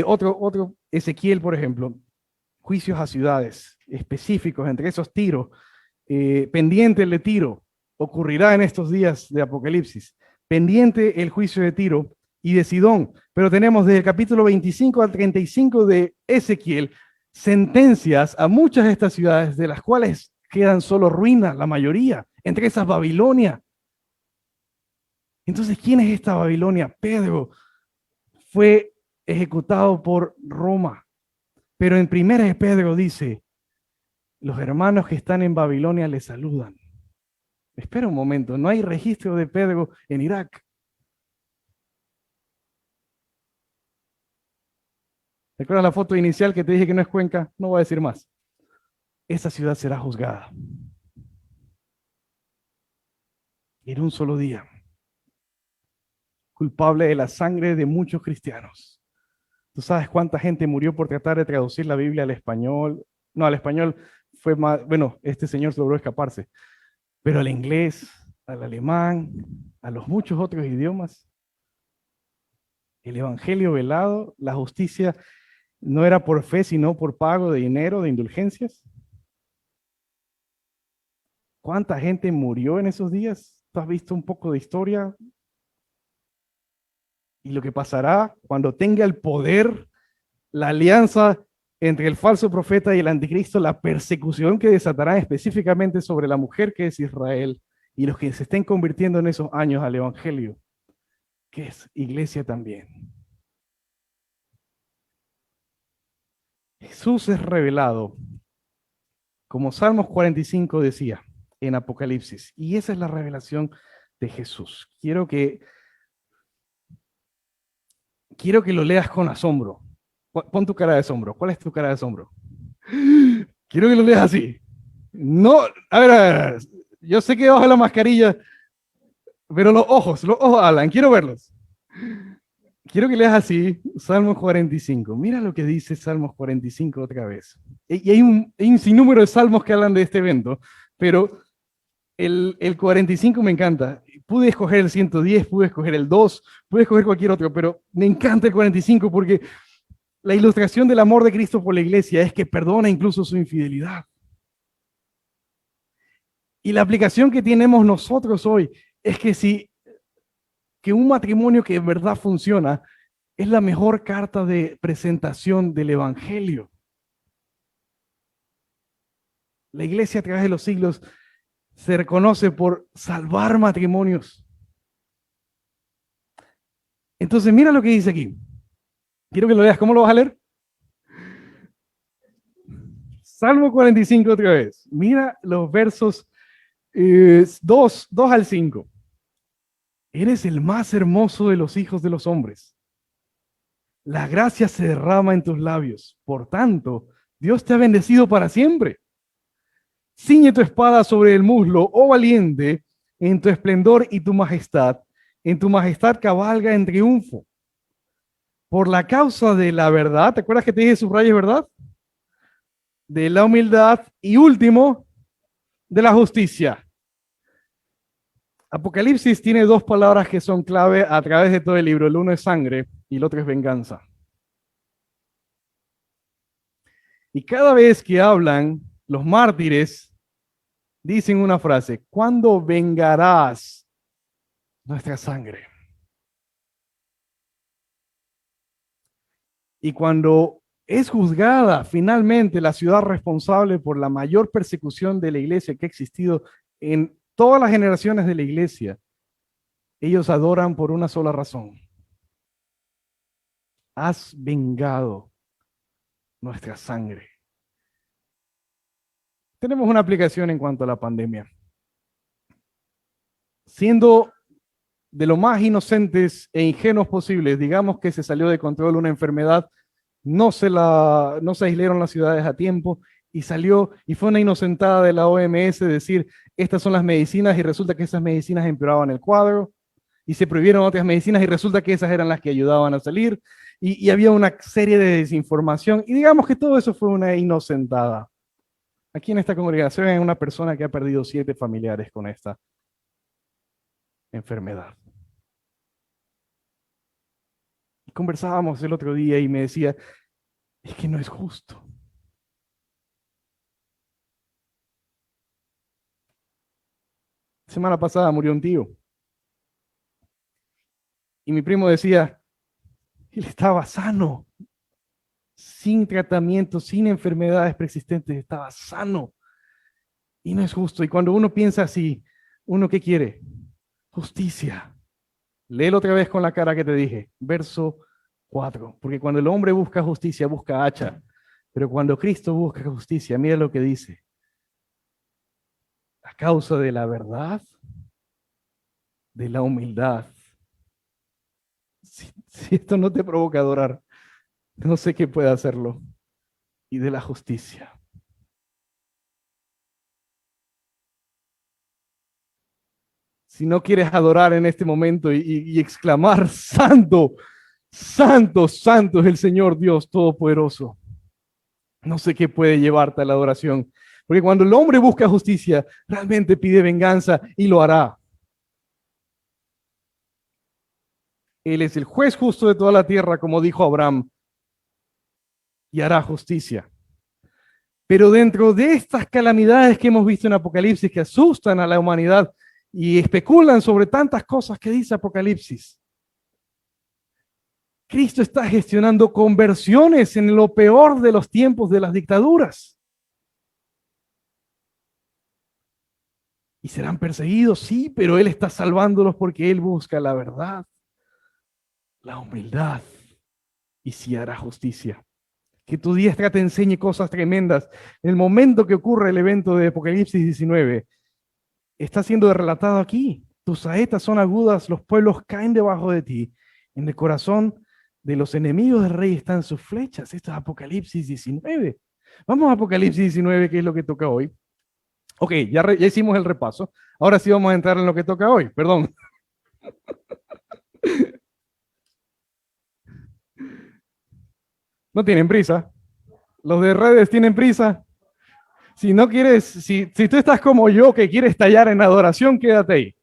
Otro, Ezequiel, por ejemplo, juicios a ciudades específicos, entre esos Tiro, pendiente el de Tiro, ocurrirá en estos días de Apocalipsis, pendiente el juicio de Tiro y de Sidón, pero tenemos desde el capítulo 25 al 35 de Ezequiel sentencias a muchas de estas ciudades, de las cuales quedan solo ruinas, la mayoría, entre esas Babilonia. Entonces, ¿quién es esta Babilonia? Pedro fue ejecutado por Roma, pero en primera de Pedro dice, los hermanos que están en Babilonia les saludan. Espera un momento, no hay registro de Pedro en Irak. ¿Recuerdas la foto inicial que te dije que no es Cuenca? No voy a decir más. Esa ciudad será juzgada. En un solo día. Culpable de la sangre de muchos cristianos. ¿Tú sabes cuánta gente murió por tratar de traducir la Biblia al español? No, al español fue más, bueno, este señor logró escaparse. Pero al inglés, al alemán, a los muchos otros idiomas. El evangelio velado, la justicia no era por fe, sino por pago de dinero, de indulgencias. ¿Cuánta gente murió en esos días? ¿Tú has visto un poco de historia? Y lo que pasará cuando tenga el poder, la alianza entre el falso profeta y el anticristo, la persecución que desatará específicamente sobre la mujer que es Israel y los que se estén convirtiendo en esos años al evangelio, que es iglesia también. Jesús es revelado, como Salmos 45 decía en Apocalipsis, y esa es la revelación de Jesús. Quiero que lo leas con asombro. Pon tu cara de asombro. ¿Cuál es tu cara de asombro? Quiero que lo leas así. No, a ver. Yo sé que bajo la mascarilla, pero los ojos, Alan, quiero verlos. Quiero que leas así, Salmos 45. Mira lo que dice Salmos 45 otra vez. Y hay un sinnúmero de salmos que hablan de este evento, pero El 45 me encanta. Pude escoger el 110, pude escoger el 2, pude escoger cualquier otro, pero me encanta el 45 porque la ilustración del amor de Cristo por la iglesia es que perdona incluso su infidelidad. Y la aplicación que tenemos nosotros hoy es que un matrimonio que en verdad funciona es la mejor carta de presentación del evangelio. La iglesia a través de los siglos se reconoce por salvar matrimonios. Entonces, mira lo que dice aquí. Quiero que lo veas. ¿Cómo lo vas a leer? Salmo 45 otra vez. Mira los versos 2 al 5. Eres el más hermoso de los hijos de los hombres. La gracia se derrama en tus labios. Por tanto, Dios te ha bendecido para siempre. Ciñe tu espada sobre el muslo, oh valiente, en tu esplendor y tu majestad. En tu majestad cabalga en triunfo. Por la causa de la verdad, ¿te acuerdas que te dije subrayes verdad? De la humildad y último, de la justicia. Apocalipsis tiene dos palabras que son clave a través de todo el libro. El uno es sangre y el otro es venganza. Y cada vez que hablan, los mártires dicen una frase: ¿cuándo vengarás nuestra sangre? Y cuando es juzgada finalmente la ciudad responsable por la mayor persecución de la iglesia que ha existido en todas las generaciones de la iglesia, ellos adoran por una sola razón: has vengado nuestra sangre. Tenemos una aplicación en cuanto a la pandemia. Siendo de lo más inocentes e ingenuos posibles, digamos que se salió de control una enfermedad, no se aislaron las ciudades a tiempo y salió y fue una inocentada de la OMS decir, estas son las medicinas, y resulta que esas medicinas empeoraban el cuadro, y se prohibieron otras medicinas y resulta que esas eran las que ayudaban a salir, y había una serie de desinformación, y digamos que todo eso fue una inocentada. Aquí en esta congregación hay una persona que ha perdido 7 familiares con esta enfermedad. Conversábamos el otro día y me decía, es que no es justo. Semana pasada murió un tío. Y mi primo decía, él estaba sano, sin tratamiento, sin enfermedades persistentes, estaba sano. Y no es justo. Y cuando uno piensa así, ¿uno qué quiere? Justicia. Léelo otra vez con la cara que te dije. Verso 4. Porque cuando el hombre busca justicia, busca hacha. Pero cuando Cristo busca justicia, mira lo que dice. A causa de la verdad, de la humildad. Si esto no te provoca adorar, no sé qué puede hacerlo. Y de la justicia. Si no quieres adorar en este momento y exclamar, santo, santo, santo es el Señor Dios Todopoderoso, no sé qué puede llevarte a la adoración. Porque cuando el hombre busca justicia, realmente pide venganza y lo hará. Él es el juez justo de toda la tierra, como dijo Abraham, y hará justicia. Pero dentro de estas calamidades que hemos visto en Apocalipsis, que asustan a la humanidad y especulan sobre tantas cosas que dice Apocalipsis, Cristo está gestionando conversiones en lo peor de los tiempos de las dictaduras. Y serán perseguidos, sí, pero Él está salvándolos porque Él busca la verdad, la humildad, y sí hará justicia. Que tu diestra te enseñe cosas tremendas. En el momento que ocurre el evento de Apocalipsis 19, está siendo relatado aquí. Tus saetas son agudas, los pueblos caen debajo de ti. En el corazón de los enemigos del rey están sus flechas. Esto es Apocalipsis 19. Vamos a Apocalipsis 19, que es lo que toca hoy. Ok, ya hicimos el repaso. Ahora sí vamos a entrar en lo que toca hoy. Perdón. No tienen prisa. Los de redes tienen prisa. Si no quieres, si tú estás como yo, que quieres estallar en adoración, quédate ahí.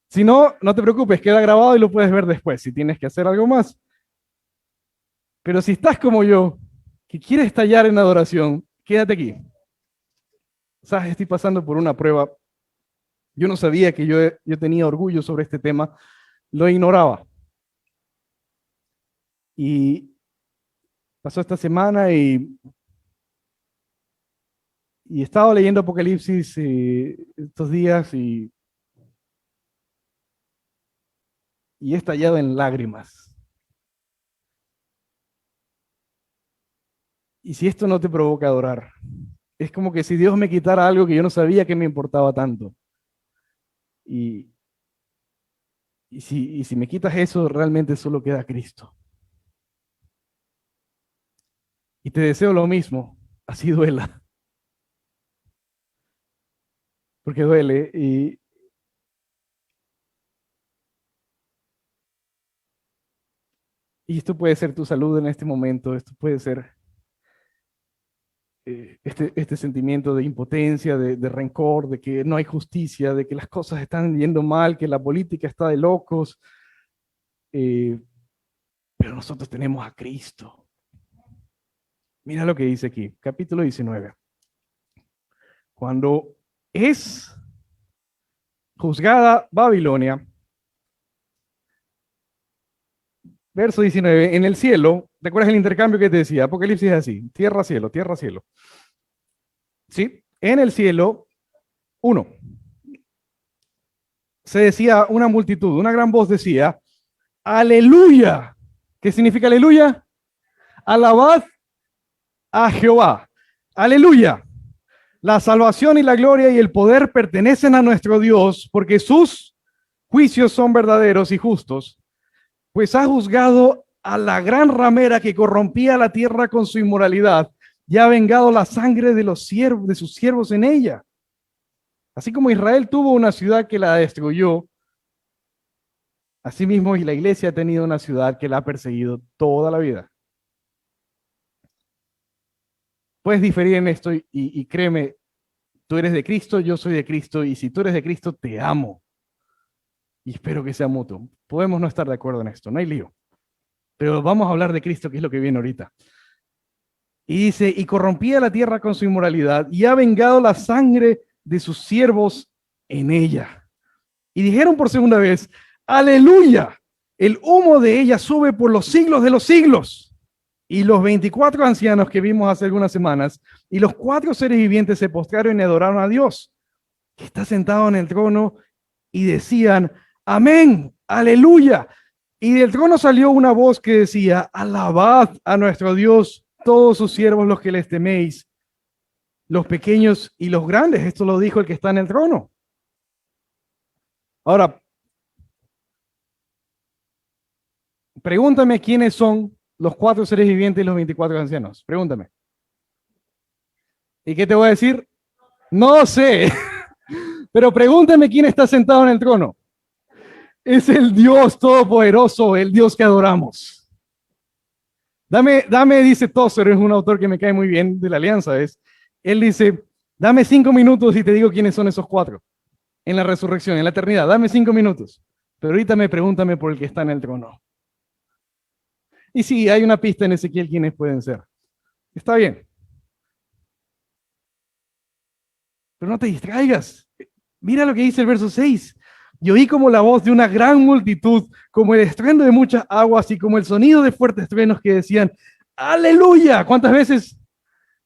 Si no, no te preocupes, queda grabado y lo puedes ver después, si tienes que hacer algo más. Pero si estás como yo, que quieres estallar en adoración, quédate aquí. Sabes, estoy pasando por una prueba. Yo no sabía que yo tenía orgullo sobre este tema, lo ignoraba. Y pasó esta semana y he estado leyendo Apocalipsis estos días y he estallado en lágrimas. Y si esto no te provoca adorar, es como que si Dios me quitara algo que yo no sabía que me importaba tanto. Y, y si me quitas eso, realmente solo queda Cristo. Y te deseo lo mismo, así duela. Porque duele. Y esto puede ser tu salud en este momento, esto puede ser este sentimiento de impotencia, de rencor, de que no hay justicia, de que las cosas están yendo mal, que la política está de locos. Pero nosotros tenemos a Cristo. Mira lo que dice aquí, capítulo 19. Cuando es juzgada Babilonia, verso 19, en el cielo, ¿te acuerdas el intercambio que te decía? Apocalipsis es así, tierra, cielo, tierra, cielo. ¿Sí? En el cielo, uno. Se decía una multitud, una gran voz decía, aleluya. ¿Qué significa aleluya? Alabad a Jehová. Aleluya. La salvación y la gloria y el poder pertenecen a nuestro Dios, porque sus juicios son verdaderos y justos, pues ha juzgado a la gran ramera que corrompía la tierra con su inmoralidad y ha vengado la sangre de los siervos, de sus siervos en ella. Así como Israel tuvo una ciudad que la destruyó, asimismo y la iglesia ha tenido una ciudad que la ha perseguido toda la vida. Puedes diferir en esto y créeme, tú eres de Cristo, yo soy de Cristo, y si tú eres de Cristo, te amo. Y espero que sea mutuo. Podemos no estar de acuerdo en esto, no hay lío. Pero vamos a hablar de Cristo, que es lo que viene ahorita. Y dice, y corrompía la tierra con su inmoralidad, y ha vengado la sangre de sus siervos en ella. Y dijeron por segunda vez, aleluya, el humo de ella sube por los siglos de los siglos. Y los 24 ancianos que vimos hace algunas semanas, y los 4 seres vivientes se postraron y adoraron a Dios, que está sentado en el trono, y decían, amén, aleluya. Y del trono salió una voz que decía, alabad a nuestro Dios, todos sus siervos los que les teméis, los pequeños y los grandes. Esto lo dijo el que está en el trono. Ahora, pregúntame quiénes son los 4 seres vivientes y los 24 ancianos. Pregúntame. ¿Y qué te voy a decir? No sé. Pero pregúntame quién está sentado en el trono. Es el Dios Todopoderoso, el Dios que adoramos. Dame, dice Tozer, es un autor que me cae muy bien de la Alianza. Él dice, dame 5 minutos y te digo quiénes son esos 4 en la resurrección, en la eternidad. Dame 5 minutos. Pero ahorita pregúntame por el que está en el trono. Y sí, hay una pista en Ezequiel quiénes pueden ser. Está bien. Pero no te distraigas. Mira lo que dice el verso 6. Y oí como la voz de una gran multitud, como el estruendo de muchas aguas y como el sonido de fuertes truenos que decían, aleluya. ¿Cuántas veces?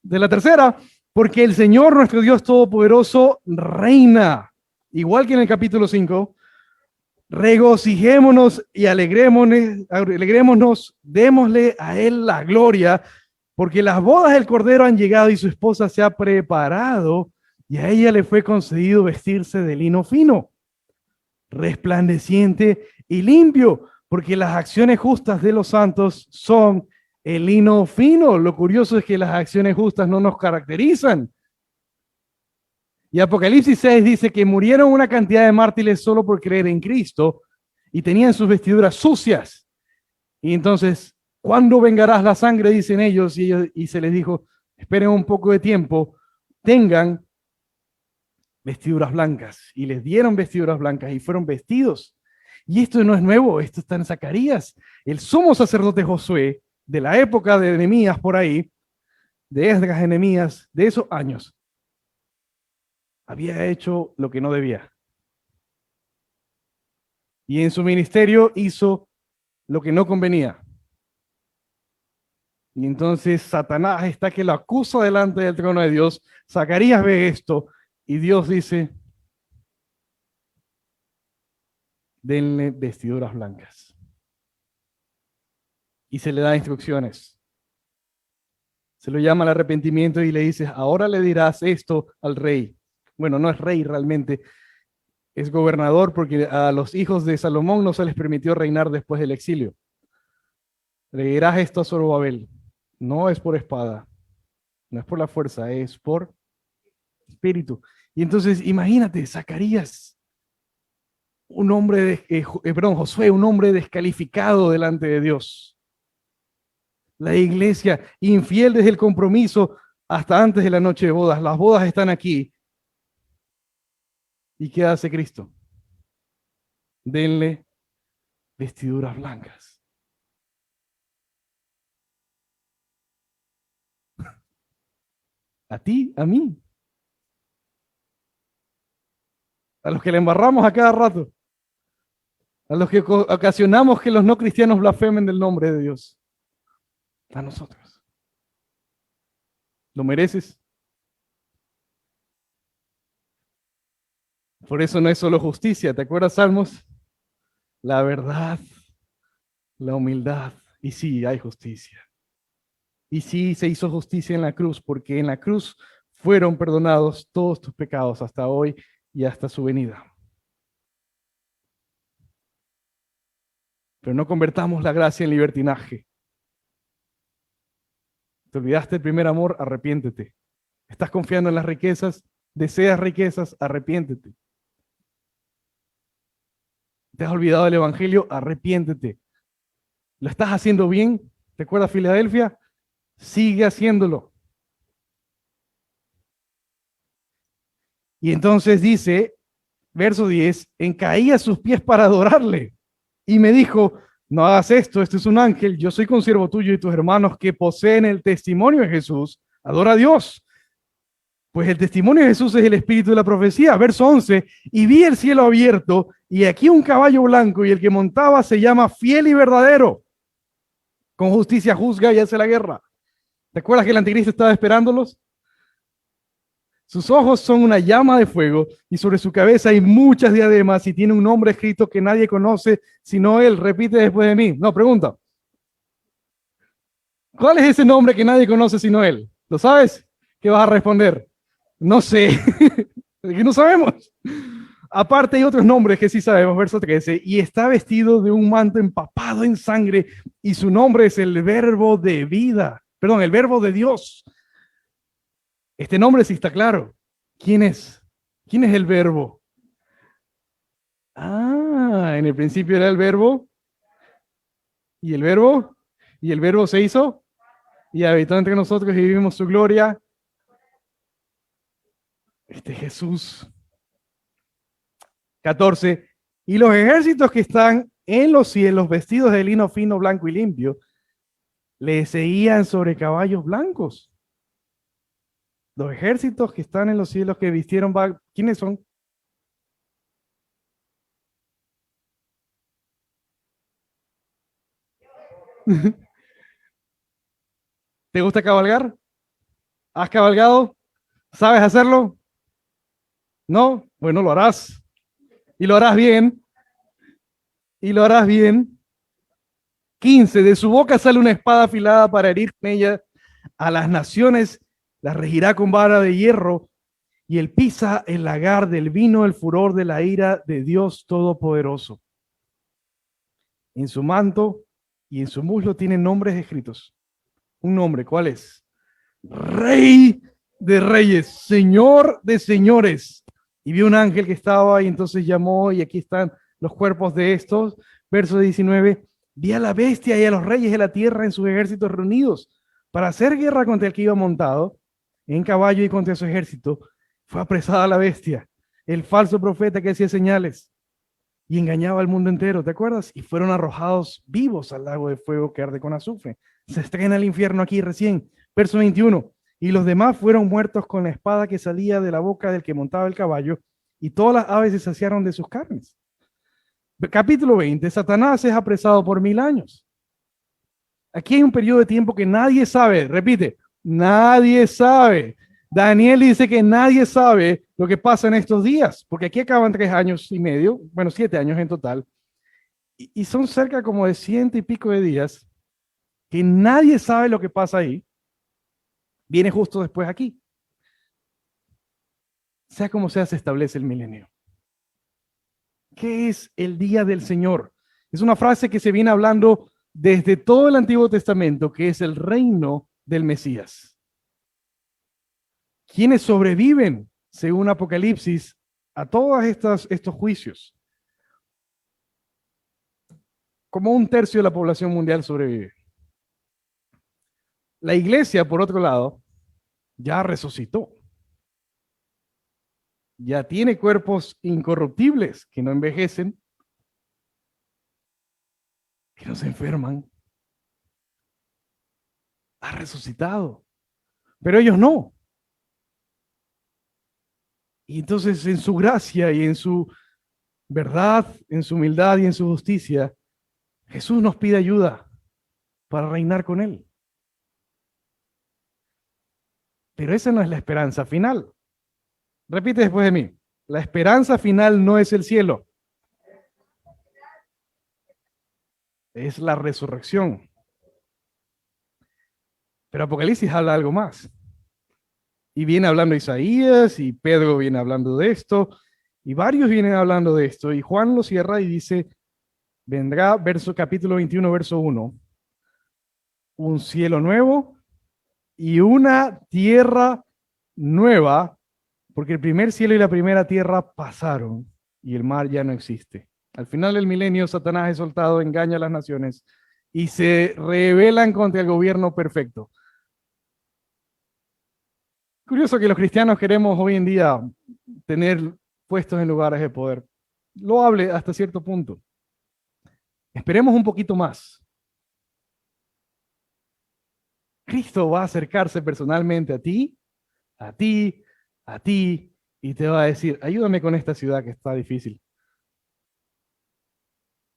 De la tercera. Porque el Señor nuestro Dios Todopoderoso reina. Igual que en el capítulo 5. Regocijémonos y alegrémonos, démosle a Él la gloria, porque las bodas del Cordero han llegado y su esposa se ha preparado, y a ella le fue concedido vestirse de lino fino, resplandeciente y limpio, porque las acciones justas de los santos son el lino fino. Lo curioso es que las acciones justas no nos caracterizan. Y Apocalipsis 6 dice que murieron una cantidad de mártires solo por creer en Cristo y tenían sus vestiduras sucias. Y entonces ¿Cuándo vengarás la sangre? Dicen ellos, y se les dijo, esperen un poco de tiempo, tengan vestiduras blancas. Y les dieron vestiduras blancas y fueron vestidos. Y esto no es nuevo, esto está en Zacarías. El sumo sacerdote Josué, de la época de Nehemías por ahí, de Esdras, Nehemías, de esos años, había hecho lo que no debía. Y en su ministerio hizo lo que no convenía. Y entonces Satanás está que lo acusa delante del trono de Dios. Zacarías ve esto y Dios dice, denle vestiduras blancas. Y se le da instrucciones. Se lo llama al arrepentimiento y le dice, ahora le dirás esto al rey. Bueno, no es rey realmente, es gobernador porque a los hijos de Salomón no se les permitió reinar después del exilio. Le dirás esto a Zorobabel. No es por espada, no es por la fuerza, es por espíritu. Y entonces, imagínate, Zacarías, un hombre, Josué, un hombre descalificado delante de Dios. La iglesia, infiel desde el compromiso hasta antes de la noche de bodas. Las bodas están aquí. ¿Y qué hace Cristo? Denle vestiduras blancas. A ti, a mí. A los que le embarramos a cada rato. A los que ocasionamos que los no cristianos blasfemen del nombre de Dios. A nosotros. ¿Lo mereces? Por eso no es solo justicia. ¿Te acuerdas, Salmos? La verdad, la humildad. Y sí, hay justicia. Y sí, se hizo justicia en la cruz, porque en la cruz fueron perdonados todos tus pecados hasta hoy y hasta su venida. Pero no convertamos la gracia en libertinaje. ¿Te olvidaste del primer amor? Arrepiéntete. ¿Estás confiando en las riquezas? ¿Deseas riquezas? Arrepiéntete. ¿Te has olvidado del evangelio? Arrepiéntete. ¿Lo estás haciendo bien? ¿Te acuerdas Filadelfia? Sigue haciéndolo. Y entonces dice, verso 10, encaí a sus pies para adorarle. Y me dijo, no hagas esto, este es un ángel, yo soy consiervo tuyo y tus hermanos que poseen el testimonio de Jesús. Adora a Dios. Pues el testimonio de Jesús es el espíritu de la profecía. Verso 11, y vi el cielo abierto y aquí un caballo blanco y el que montaba se llama Fiel y Verdadero. Con justicia juzga y hace la guerra. ¿Te acuerdas que el anticristo estaba esperándolos? Sus ojos son una llama de fuego y sobre su cabeza hay muchas diademas y tiene un nombre escrito que nadie conoce sino él. Repite después de mí. No, pregunta. ¿Cuál es ese nombre que nadie conoce sino él? ¿Lo sabes? ¿Qué vas a responder? No sé. ¿De qué no sabemos? Aparte hay otros nombres que sí sabemos, verso 13, y está vestido de un manto empapado en sangre y su nombre es el verbo de vida. Perdón, el verbo de Dios. Este nombre sí está claro. ¿Quién es? ¿Quién es el verbo? Ah, en el principio era el verbo. ¿Y el verbo? ¿Y el verbo se hizo? Y habitó entre nosotros y vivimos su gloria. Este Jesús. 14. Y los ejércitos que están en los cielos, vestidos de lino fino, blanco y limpio, le seguían sobre caballos blancos. Los ejércitos que están en los cielos que vistieron, ¿quiénes son? ¿Te gusta cabalgar? ¿Has cabalgado? ¿Sabes hacerlo? ¿No? Bueno, lo harás. Y lo harás bien. Y lo harás bien. 15. De su boca sale una espada afilada para herir con ella a las naciones, las regirá con vara de hierro, y él pisa el lagar del vino, el furor de la ira de Dios Todopoderoso. En su manto y en su muslo tienen nombres escritos. Un nombre, ¿cuál es? Rey de reyes, Señor de señores. Y vi un ángel que estaba y entonces llamó, y aquí están los cuerpos de estos. Verso 19, Vi a la bestia y a los reyes de la tierra en sus ejércitos reunidos para hacer guerra contra el que iba montado en caballo y contra su ejército. Fue apresada la bestia, el falso profeta que hacía señales y engañaba al mundo entero, ¿te acuerdas? Y fueron arrojados vivos al lago de fuego que arde con azufre. Se estrena el infierno aquí recién. Verso 21. Y los demás fueron muertos con la espada que salía de la boca del que montaba el caballo, y todas las aves se saciaron de sus carnes. Capítulo 20. Satanás es apresado por 1000 años. Aquí hay un periodo de tiempo que nadie sabe. Repite, nadie sabe. Daniel dice que nadie sabe lo que pasa en estos días, porque aquí acaban 3 años y medio, bueno, 7 años en total, y son cerca como de 100 y pico de días que nadie sabe lo que pasa ahí. Viene justo después aquí. Sea como sea, se establece el milenio. ¿Qué es el día del Señor? Es una frase que se viene hablando desde todo el Antiguo Testamento, que es el reino del Mesías. ¿Quiénes sobreviven, según Apocalipsis, a todos estos juicios? Como 1/3 de la población mundial sobrevive. La iglesia, por otro lado, ya resucitó. Ya tiene cuerpos incorruptibles que no envejecen, que no se enferman. Ha resucitado. Pero ellos no. Y entonces en su gracia y en su verdad, en su humildad y en su justicia, Jesús nos pide ayuda para reinar con Él. Pero esa no es la esperanza final. Repite después de mí. La esperanza final no es el cielo. Es la resurrección. Pero Apocalipsis habla algo más. Y viene hablando Isaías, y Pedro viene hablando de esto, y varios vienen hablando de esto, y Juan lo cierra y dice, vendrá, capítulo 21, verso 1, un cielo nuevo y una tierra nueva, porque el primer cielo y la primera tierra pasaron, y el mar ya no existe. Al final del milenio, Satanás es soltado, engaña a las naciones, y se rebelan contra el gobierno perfecto. Curioso que los cristianos queremos hoy en día tener puestos en lugares de poder. Loable hasta cierto punto. Esperemos un poquito más. Cristo va a acercarse personalmente a ti, a ti, a ti, y te va a decir, ayúdame con esta ciudad que está difícil.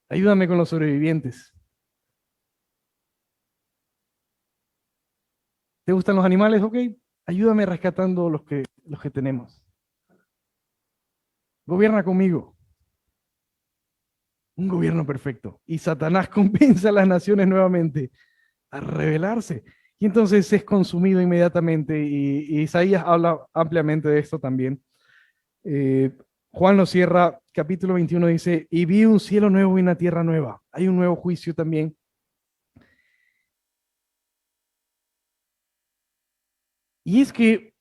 Ayúdame con los sobrevivientes. ¿Te gustan los animales? Ok, ayúdame rescatando los que tenemos. Gobierna conmigo. Un gobierno perfecto. Y Satanás convence a las naciones nuevamente a rebelarse. Y entonces es consumido inmediatamente. Y Isaías habla ampliamente de esto también. Juan lo cierra, capítulo 21 dice, y vi un cielo nuevo y una tierra nueva. Hay un nuevo juicio también. Y es que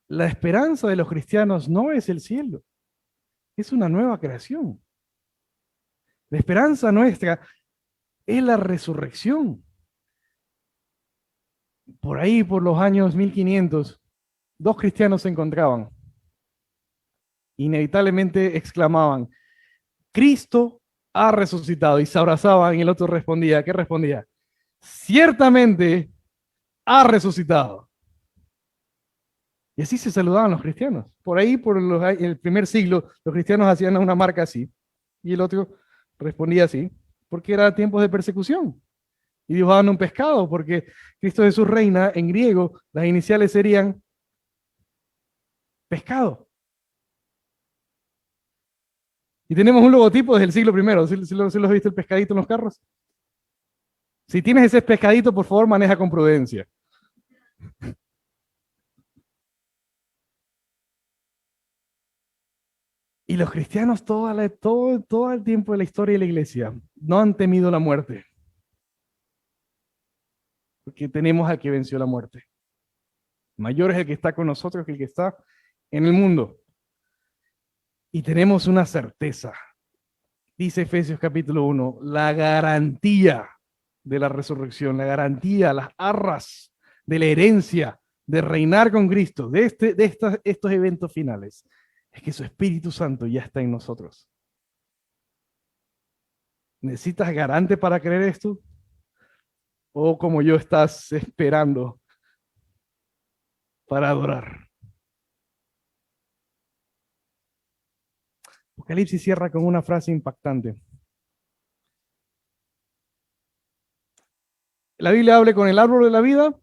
la esperanza de los cristianos no es el cielo, es una nueva creación. La esperanza nuestra es la resurrección. Por ahí, por los años 1500, dos cristianos se encontraban. Inevitablemente exclamaban, Cristo ha resucitado, y se abrazaban y el otro respondía, ¿qué respondía? Ciertamente ha resucitado. Y así se saludaban los cristianos. Por ahí, el primer siglo, los cristianos hacían una marca así, y el otro respondía así, porque era tiempos de persecución. Y dibujaban un pescado, porque Cristo Jesús reina, en griego, las iniciales serían pescado. Y tenemos un logotipo desde el siglo I. ¿Sí lo has visto el pescadito en los carros? Si tienes ese pescadito, por favor, maneja con prudencia. Y los cristianos todo el tiempo de la historia de la iglesia no han temido la muerte. Porque tenemos al que venció la muerte. Mayor es el que está con nosotros que el que está en el mundo. Y tenemos una certeza. Dice Efesios capítulo 1, la garantía de la resurrección, la garantía, las arras de la herencia de reinar con Cristo, estos eventos finales, es que su Espíritu Santo ya está en nosotros. ¿Necesitas garante para creer esto? ¿O como yo estás esperando para adorar? Apocalipsis cierra con una frase impactante. La Biblia habla con el árbol de la vida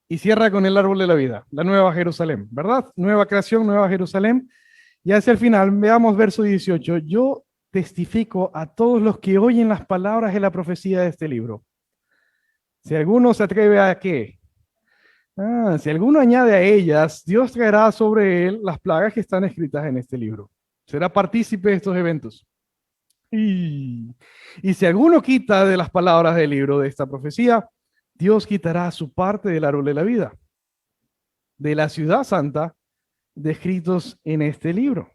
y cierra con el árbol de la vida, la nueva Jerusalén, ¿verdad? Nueva creación, nueva Jerusalén. Y hacia el final, veamos verso 18. Yo testifico a todos los que oyen las palabras de la profecía de este libro. Si alguno se atreve a qué, si alguno añade a ellas, Dios traerá sobre él las plagas que están escritas en este libro. Será partícipe de estos eventos. Y si alguno quita de las palabras del libro de esta profecía, Dios quitará su parte del árbol de la vida, de la ciudad santa, descritos en este libro.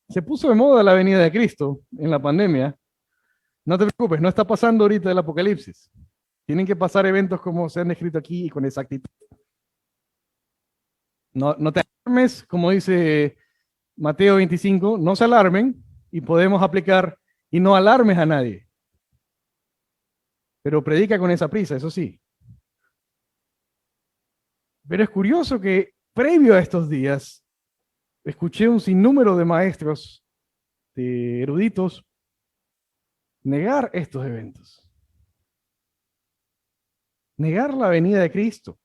Se puso de moda la venida de Cristo en la pandemia. No te preocupes, no está pasando ahorita el apocalipsis. Tienen que pasar eventos como se han descrito aquí y con exactitud. No te alarmes, como dice Mateo 25, no se alarmen y podemos aplicar y no alarmes a nadie. Pero predica con esa prisa, eso sí. Pero es curioso que previo a estos días escuché un sinnúmero de maestros, de eruditos, negar estos eventos. Negar la venida de Cristo.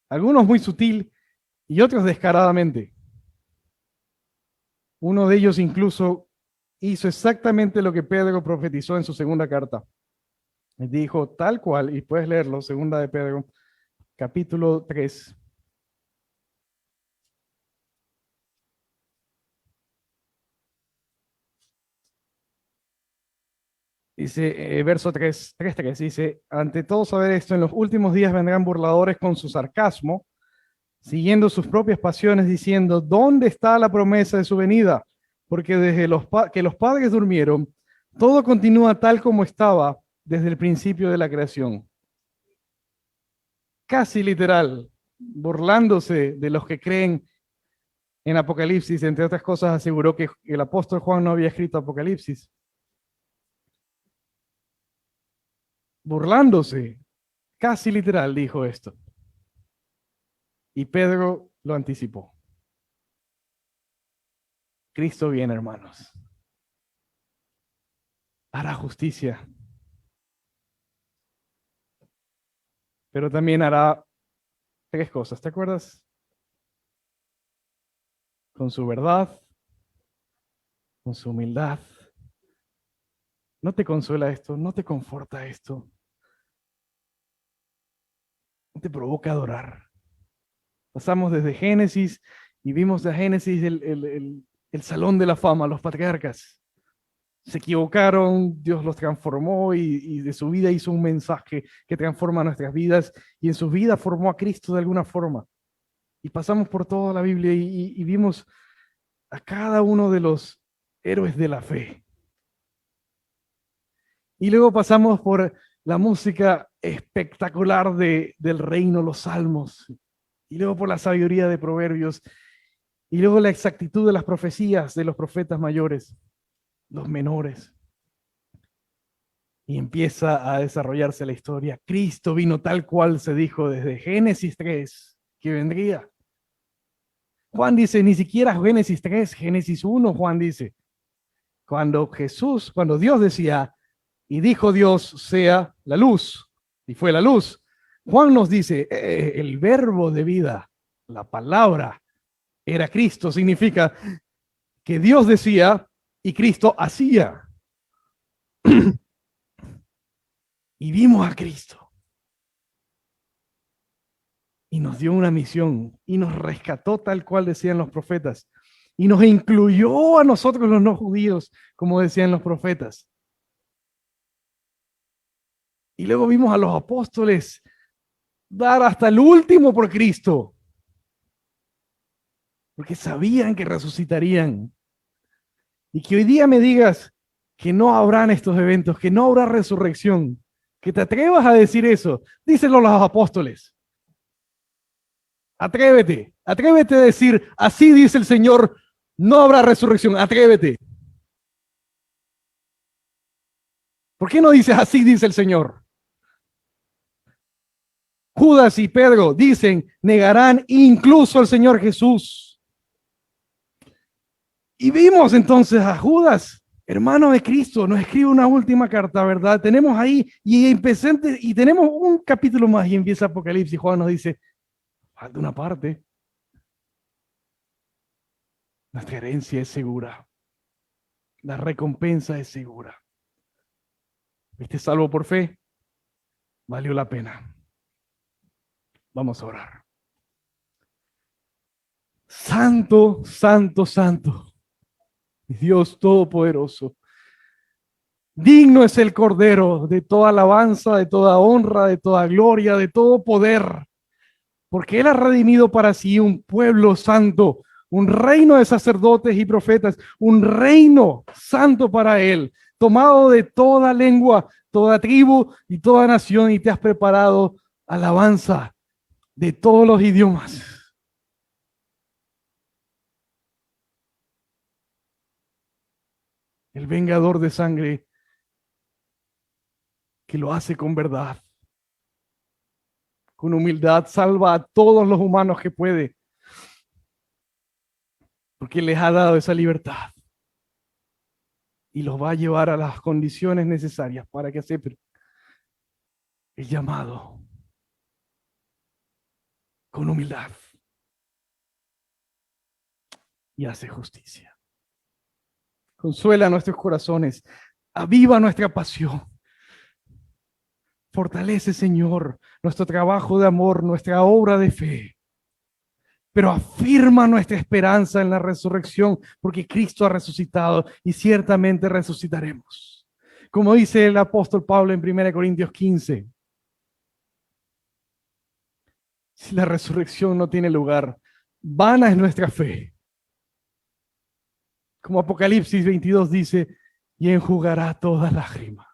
Algunos muy sutil y otros descaradamente. Uno de ellos incluso hizo exactamente lo que Pedro profetizó en su segunda carta. Dijo tal cual, y puedes leerlo, segunda de Pedro, capítulo 3. Dice, verso 3, dice, ante todo saber esto, en los últimos días vendrán burladores con su sarcasmo, siguiendo sus propias pasiones, diciendo, ¿dónde está la promesa de su venida? Porque desde que los padres durmieron, todo continúa tal como estaba desde el principio de la creación. Casi literal, burlándose de los que creen en Apocalipsis, entre otras cosas, aseguró que el apóstol Juan no había escrito Apocalipsis. Burlándose, casi literal, dijo esto. Y Pedro lo anticipó. Cristo viene, hermanos. Hará justicia. Pero también hará tres cosas, ¿te acuerdas? Con su verdad, con su humildad. ¿No te consuela esto? ¿No te conforta esto? ¿No te provoca adorar? Pasamos desde Génesis y vimos de Génesis el salón de la fama, los patriarcas. Se equivocaron, Dios los transformó y de su vida hizo un mensaje que transforma nuestras vidas y en su vida formó a Cristo de alguna forma. Y pasamos por toda la Biblia y vimos a cada uno de los héroes de la fe. Y luego pasamos por la música espectacular del reino, los salmos. Y luego por la sabiduría de Proverbios. Y luego la exactitud de las profecías de los profetas mayores, los menores. Y empieza a desarrollarse la historia. Cristo vino tal cual se dijo desde Génesis 3 que vendría. Juan dice, ni siquiera Génesis 3, Génesis 1, Juan dice. Cuando Dios decía, y dijo Dios sea la luz, y fue la luz. Juan nos dice, el verbo de vida, la palabra, era Cristo, significa que Dios decía y Cristo hacía. Y vimos a Cristo. Y nos dio una misión y nos rescató tal cual decían los profetas. Y nos incluyó a nosotros los no judíos, como decían los profetas. Y luego vimos a los apóstoles dar hasta el último por Cristo. porque sabían que resucitarían. Y que hoy día me digas que no habrán estos eventos, que no habrá resurrección, que te atrevas a decir eso, díselo a los apóstoles. Atrévete, atrévete a decir, así dice el Señor, no habrá resurrección, atrévete. ¿Por qué no dices así dice el Señor? Judas y Pedro dicen, negarán incluso al Señor Jesús. Y vimos entonces a Judas, hermano de Cristo, nos escribe una última carta, ¿verdad? Tenemos ahí, y tenemos un capítulo más y empieza Apocalipsis. Juan nos dice, falta una parte. Nuestra herencia es segura. La recompensa es segura. ¿Viste salvo por fe? Valió la pena. Vamos a orar. Santo, santo, santo. Dios Todopoderoso. Digno es el Cordero de toda alabanza, de toda honra, de toda gloria, de todo poder. Porque Él ha redimido para sí un pueblo santo, un reino de sacerdotes y profetas, un reino santo para Él, tomado de toda lengua, toda tribu y toda nación, y te has preparado alabanza de todos los idiomas. El vengador de sangre que lo hace con verdad, con humildad, salva a todos los humanos que puede, porque les ha dado esa libertad y los va a llevar a las condiciones necesarias para que acepten el llamado con humildad y hace justicia. Consuela nuestros corazones, aviva nuestra pasión. Fortalece, Señor, nuestro trabajo de amor, nuestra obra de fe. Pero afirma nuestra esperanza en la resurrección, porque Cristo ha resucitado y ciertamente resucitaremos. Como dice el apóstol Pablo en 1 Corintios 15, si la resurrección no tiene lugar, vana es nuestra fe. Como Apocalipsis 22 dice, y enjugará toda lágrima.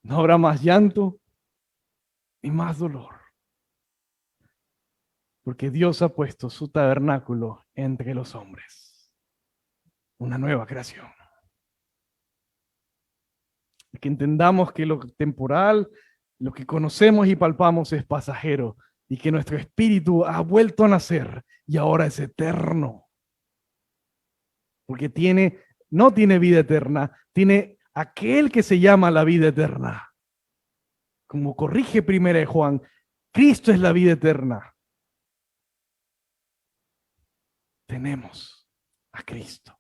No habrá más llanto ni más dolor, porque Dios ha puesto su tabernáculo entre los hombres. Una nueva creación. Que entendamos que lo temporal, lo que conocemos y palpamos es pasajero y que nuestro espíritu ha vuelto a nacer y ahora es eterno. Porque no tiene vida eterna, tiene aquel que se llama la vida eterna. Como corrige primera de Juan, Cristo es la vida eterna. Tenemos a Cristo.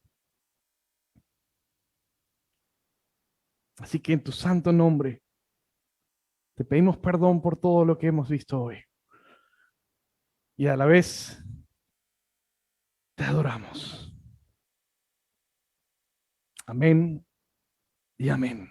Así que en tu santo nombre te pedimos perdón por todo lo que hemos visto hoy. Y a la vez te adoramos. Amén y amén.